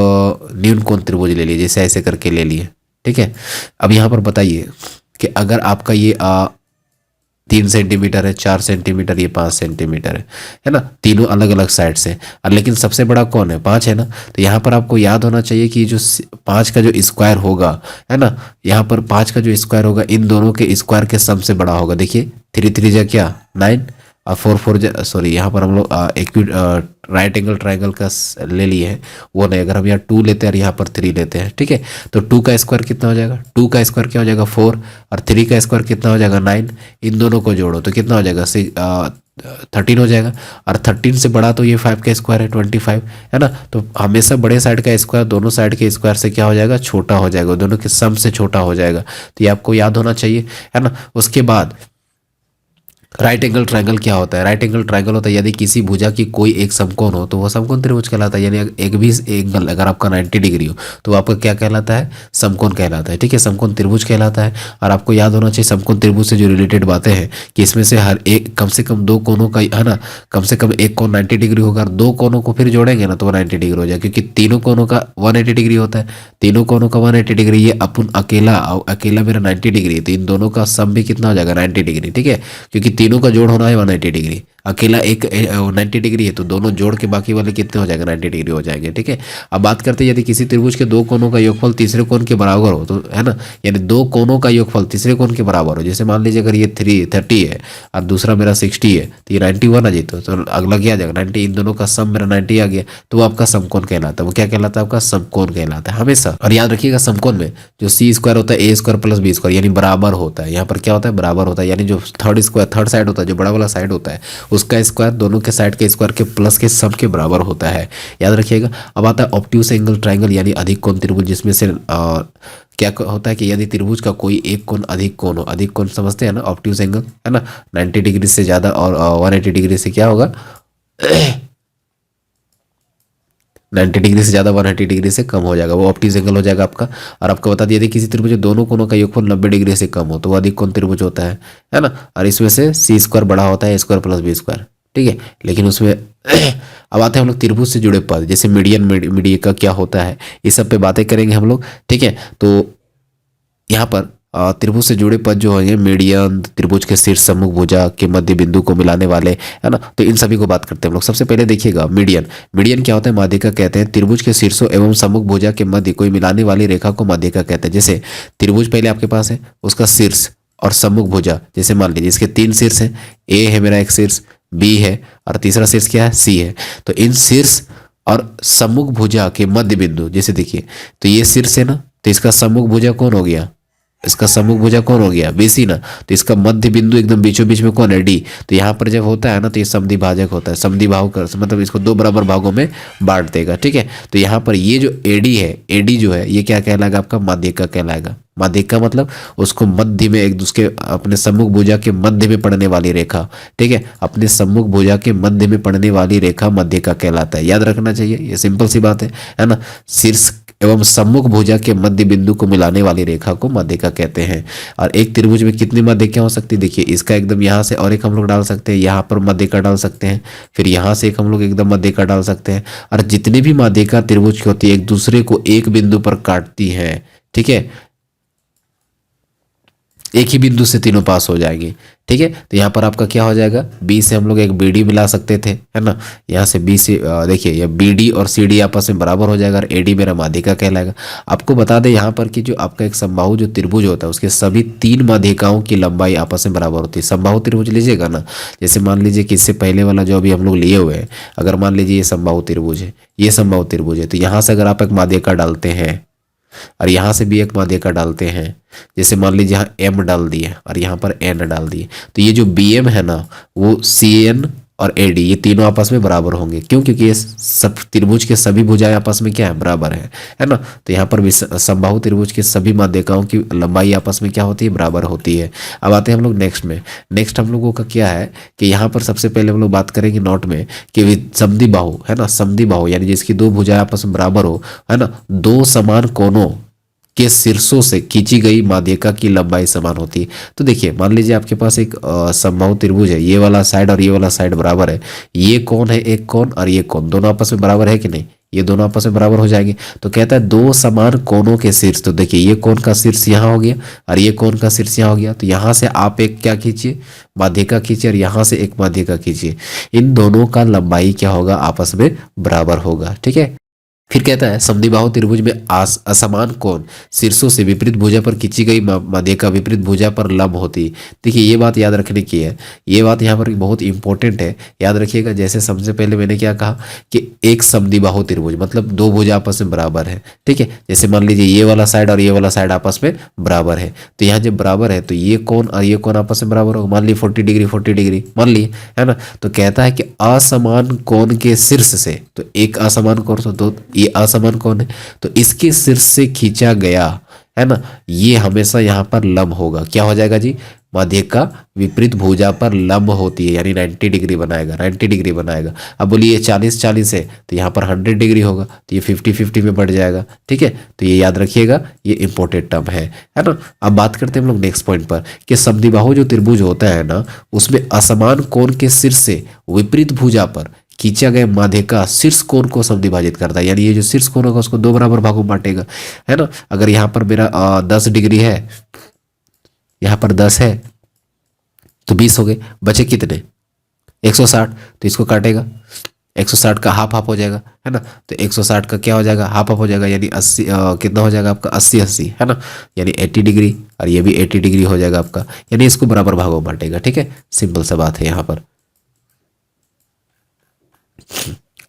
निम्न कोण त्रिभुज ले लीजिए, जैसे ऐसे करके ले लिए, ठीक है। अब यहाँ पर बताइए कि अगर आपका ये 3 सेंटीमीटर है, 4 सेंटीमीटर, ये 5 सेंटीमीटर है ना, तीनों अलग अलग साइड से, और लेकिन सबसे बड़ा कौन है, 5 है ना। तो यहाँ पर आपको याद होना चाहिए कि जो 5 का जो स्क्वायर होगा, है ना, यहाँ पर 5 का जो स्क्वायर होगा इन दोनों के स्क्वायर के सम से बड़ा होगा। देखिए 3 3 जा क्या 9 और 4 4 सॉरी, यहाँ पर हम लोग एक्यूट राइट एंगल ट्रायंगल का ले लिए हैं वो नहीं। अगर हम यहाँ 2 लेते हैं और यहाँ पर 3 लेते हैं, ठीक है, तो 2 का स्क्वायर कितना हो जाएगा, 2 का स्क्वायर क्या हो जाएगा 4, और 3 का स्क्वायर कितना हो जाएगा 9। इन दोनों को जोड़ो तो कितना हो जाएगा 13 हो जाएगा, और 13 से बड़ा तो ये 5 का स्क्वायर है 25, है ना। तो हमेशा बड़े साइड का स्क्वायर दोनों साइड के स्क्वायर से क्या हो जाएगा, छोटा हो जाएगा, दोनों के सम से छोटा हो जाएगा। तो ये आपको याद होना चाहिए, है ना। उसके बाद राइट एंगल ट्रायंगल क्या होता है, राइट एंगल ट्रायंगल होता है यदि किसी भुजा की कोई एक समकोण हो तो वह समकोण त्रिभुज कहलाता है। यानी एक भी एंगल अगर आपका 90 डिग्री हो तो आपका क्या कहलाता है, समकोण कहलाता है, ठीक है, समकोण त्रिभुज कहलाता है। और आपको याद होना चाहिए समकोण त्रिभुज से जो रिलेटेड बातें हैं कि इसमें से हर एक कम से कम दो कोणों का, है ना, कम से कम एक कोण 90 डिग्री होगा, और दो कोणों को फिर जोड़ेंगे ना तो 180 डिग्री हो जाएगा, क्योंकि तीनों कोणों का 180 डिग्री होता है, तीनों कोणों का 180 डिग्री। ये अपन अकेला मेरा 90 डिग्री है, तो इन दोनों का सम भी कितना हो जाएगा 90 डिग्री, ठीक है, क्योंकि तीनों का जोड़ होना है 180 डिग्री। अकेला एक 90 डिग्री है तो दोनों जोड़ के बाकी वाले कितने हो जाएगा 90 डिग्री हो जाएंगे, ठीक है। अब बात करते हैं यदि किसी त्रिभुज के दो कोणों का योगफल तीसरे कोण के बराबर हो, तो है ना, यानी दो कोणों का योगफल तीसरे कोण के बराबर हो। जैसे मान लीजिए अगर ये 30 है और दूसरा मेरा 60 है तो ये 91 आ जाए, तो अगला क्या आ जाएगा 90, इन दोनों का सम मेरा 90 आ गया, तो वो आपका समकोण कहलाता है। वो क्या कहलाता है, आपका समकोण कहलाता है हमेशा। और याद रखिएगा समकोण में जो सी स्क्वायर होता है ए स्क्वायर प्लस बी स्क्वायर यानी बराबर होता है। यहाँ पर क्या होता है, बराबर होता है, यानी जो थर्ड साइड होता है, जो बड़ा वाला साइड होता है उसका स्क्वायर दोनों के साइड के स्क्वायर के प्लस के सम के बराबर होता है, याद रखिएगा। अब आता है ऑब्ट्यूस एंगल ट्रायंगल यानी अधिक कोण त्रिभुज, जिसमें से क्या होता है कि यदि त्रिभुज का कोई एक कोण अधिक कोण हो, अधिक कोण समझते हैं ना, ऑब्ट्यूस एंगल, है ना, 90 डिग्री से ज़्यादा और 180 डिग्री से क्या होगा 90 डिग्री से ज़्यादा 180 डिग्री से कम हो जाएगा, वो ऑब्ट्यूस एंगल हो जाएगा आपका। और आपको बता दिया यदि किसी त्रिभुज में दोनों कोणों का योगफल 90 डिग्री से कम हो तो वो अधिक कोण त्रिभुज होता है ना। और इसमें से सी स्क्वायर बड़ा होता है ए स्क्वायर प्लस बी स्क्वायर, ठीक है। लेकिन उसमें अब आते हैं हम लोग त्रिभुज से जुड़े पद, जैसे मीडियन मीडियन का क्या होता है, इस सब पे बातें करेंगे हम लोग, ठीक है। तो यहाँ पर त्रिभुज से जुड़े पद जो है मीडियन, त्रिभुज के शीर्ष सम्मुख भुजा के मध्य बिंदु को मिलाने वाले, है ना, तो इन सभी को बात करते हैं हम लोग। सबसे पहले देखिएगा मीडियन, मीडियन क्या होता है, माध्यिका कहते हैं। त्रिभुज के शीर्षों एवं सम्मुख भुजा के मध्य कोई मिलाने वाली रेखा को माध्यिका कहते हैं। जैसे त्रिभुज पहले आपके पास है, उसका शीर्ष और सम्मुख भुजा, जैसे मान लीजिए इसके 3 शीर्ष हैं, ए है मेरा एक शीर्ष, बी है और तीसरा शीर्ष क्या है, सी है। तो इन शीर्ष और सम्मुख भुजा के मध्य बिंदु, जैसे देखिए तो ये शीर्ष है ना, तो इसका सम्मुख भुजा कौन हो गया, इसका सम्मुख भुजा कौन हो गया, BC ना। तो इसका मध्य बिंदु एकदम बीचों बीच में कौन है, D। तो यहाँ पर जब होता है ना तो ये समद्वि भाजक होता है, समद्वि भाव कर मतलब इसको दो बराबर भागों में बांट देगा, ठीक है। तो यहाँ पर ये जो AD है, AD जो है ये क्या कहलाएगा आपका, माध्यिका कहलाएगा। माध्यिका मतलब उसको मध्य में एक दूसरे अपने सम्मुख भुजा के मध्य में पड़ने वाली रेखा, ठीक है, अपने सम्मुख भुजा के मध्य में पड़ने वाली रेखा माध्यिका कहलाता है। याद रखना चाहिए, ये सिंपल सी बात है ना। शीर्ष एवं सम्मुख भुजा के मध्य बिंदु को मिलाने वाली रेखा को माध्यिका कहते हैं। और एक त्रिभुज में कितनी माध्यिका हो सकती है, देखिए इसका एकदम यहाँ से और एक हम लोग डाल सकते हैं, यहाँ पर माध्यिका डाल सकते हैं, फिर यहाँ से एक हम लोग एकदम माध्यिका डाल सकते हैं। और जितनी भी माध्यिका त्रिभुज की होती है एक दूसरे को एक बिंदु पर काटती हैं, ठीक है, एक ही बिंदु से तीनों पास हो जाएंगे, ठीक है। तो यहाँ पर आपका क्या हो जाएगा, B से हम लोग एक BD मिला सकते थे, है ना। यहाँ से B से देखिए ये BD और CD आपस में बराबर हो जाएगा और AD मेरा माध्यिका कहलाएगा। आपको बता दें यहाँ पर कि जो आपका एक समबाहु जो त्रिभुज होता है उसके सभी 3 माध्यिकाओं की लंबाई आपस में बराबर होती है। समबाहु त्रिभुज लीजिएगा ना, जैसे मान लीजिए कि इससे पहले वाला जो अभी हम लोग लिए हुए हैं, अगर मान लीजिए ये समबाहु त्रिभुज है, ये समबाहु त्रिभुज है, तो यहाँ से अगर आप एक माध्यिका डालते हैं और यहाँ से भी एक माध्यिका डालते हैं, जैसे मान लीजिए यहाँ M डाल दिए और यहाँ पर N डाल दिए, तो ये जो BM है ना वो CN और AD ये तीनों आपस में बराबर होंगे। क्यों, क्योंकि ये सब त्रिभुज के सभी भुजाएं आपस में क्या है, बराबर है ना। तो यहाँ पर भी समबाहु त्रिभुज के सभी माध्यिकाओं की लंबाई आपस में क्या होती है, बराबर होती है। अब आते हैं हम लोग नेक्स्ट में। नेक्स्ट हम लोगों का क्या है कि यहाँ पर सबसे पहले हम लोग बात करेंगे नोट में कि समद्वि बाहु है ना, समद्वि बाहु यानी जिसकी दो भुजाएं आपस में बराबर हो, है ना, दो समान कोनों के शीर्षों से खींची गई माध्यिका की लंबाई समान होती है। तो देखिए मान लीजिए आपके पास एक समबाहु त्रिभुज है, ये वाला साइड और ये वाला साइड बराबर है, ये कौन है, एक कौन और ये कौन, दोनों आपस में बराबर है कि नहीं, ये दोनों आपस में बराबर हो जाएंगे। तो कहता है दो समान कोनों के शीर्ष, तो देखिए ये कोण का शीर्ष यहाँ हो गया और ये कोण का शीर्ष यहाँ हो गया। तो यहाँ से आप एक क्या खींचिए, माध्यिका खींचिए और यहाँ से एक माध्यिका खींचिए, इन दोनों का लंबाई क्या होगा, आपस में बराबर होगा, ठीक है। फिर कहता है समद्विबाहु त्रिभुज में असमान कोण शीर्षों से विपरीत भुजा पर खींची गई माध्यिका विपरीत भुजा पर लंब होती। देखिए ये बात याद रखने की है, ये बात यहाँ पर बहुत इंपॉर्टेंट है, याद रखिएगा। जैसे सबसे पहले मैंने क्या कहा कि एक समद्विबाहु त्रिभुज मतलब दो भुजा आपस में बराबर है, ठीक है। जैसे मान लीजिए ये वाला साइड और ये वाला साइड आपस में बराबर है, तो यहाँ जब बराबर है तो ये कोण और ये कोण आपस में बराबर होगा। मान लीजिए 40 डिग्री 40 डिग्री मान लिए, है ना। तो कहता है कि असमान कोण के शीर्ष से, तो एक असमान कोण तो ये असमान कोण है, तो इसके शीर्ष से खींचा गया, है ना, ये हमेशा यहाँ पर लंब होगा। क्या हो जाएगा जी, माध्यिका विपरीत भुजा पर लंब होती है, यानी 90 डिग्री बनाएगा, 90 डिग्री बनाएगा। अब बोलिए 40-40 है तो यहाँ पर 100 डिग्री होगा, तो ये 50-50 में बढ़ जाएगा, ठीक है। तो ये याद रखिएगा, ये इंपॉर्टेंट टर्म है ना। अब बात करते हैं हम लोग नेक्स्ट पॉइंट पर कि समद्विबाहु जो त्रिभुज होता है ना, उसमें असमान कोण के शीर्ष से विपरीत भुजा पर खींचा गया माध्यिका शीर्ष कोण को समद्विभाजित करता है, यानी ये जो शीर्ष कोण होगा उसको दो बराबर भागों में बांटेगा, है ना। अगर यहाँ पर मेरा 10 डिग्री है, यहाँ पर 10 है तो 20 हो गए, बचे कितने 160, तो इसको काटेगा 160 का हाफ हाफ हो जाएगा, है ना। तो 160 का क्या हो जाएगा, हाफ हाफ हो जाएगा, यानी 80 कितना हो जाएगा आपका 80-80, है ना, यानी 80 डिग्री और ये भी 80 डिग्री हो जाएगा आपका, यानी इसको बराबर भागों में बांटेगा, ठीक है। सिंपल सा बात है यहाँ पर।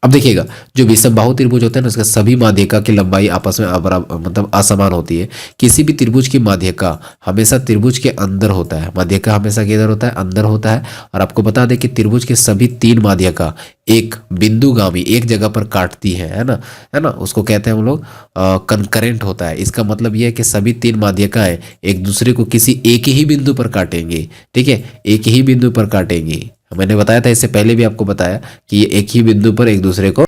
अब देखिएगा जो विषमबाहु त्रिभुज होता है ना, उसका सभी माध्यिका की लंबाई आपस में मतलब असमान होती है। किसी भी त्रिभुज की माध्यिका हमेशा त्रिभुज के अंदर होता है, माध्यिका हमेशा किधर होता है, अंदर होता है। और आपको बता दें कि त्रिभुज के सभी 3 माध्यिका एक बिंदुगामी एक जगह पर काटती है ना, है ना, उसको कहते हैं हम लोग कंकरेंट होता है। इसका मतलब यह है कि सभी 3 माध्यिकाएं एक दूसरे को किसी एक ही बिंदु पर काटेंगे, ठीक है, एक ही बिंदु पर काटेंगे। मैंने बताया था इससे पहले भी आपको बताया कि ये एक ही बिंदु पर एक दूसरे को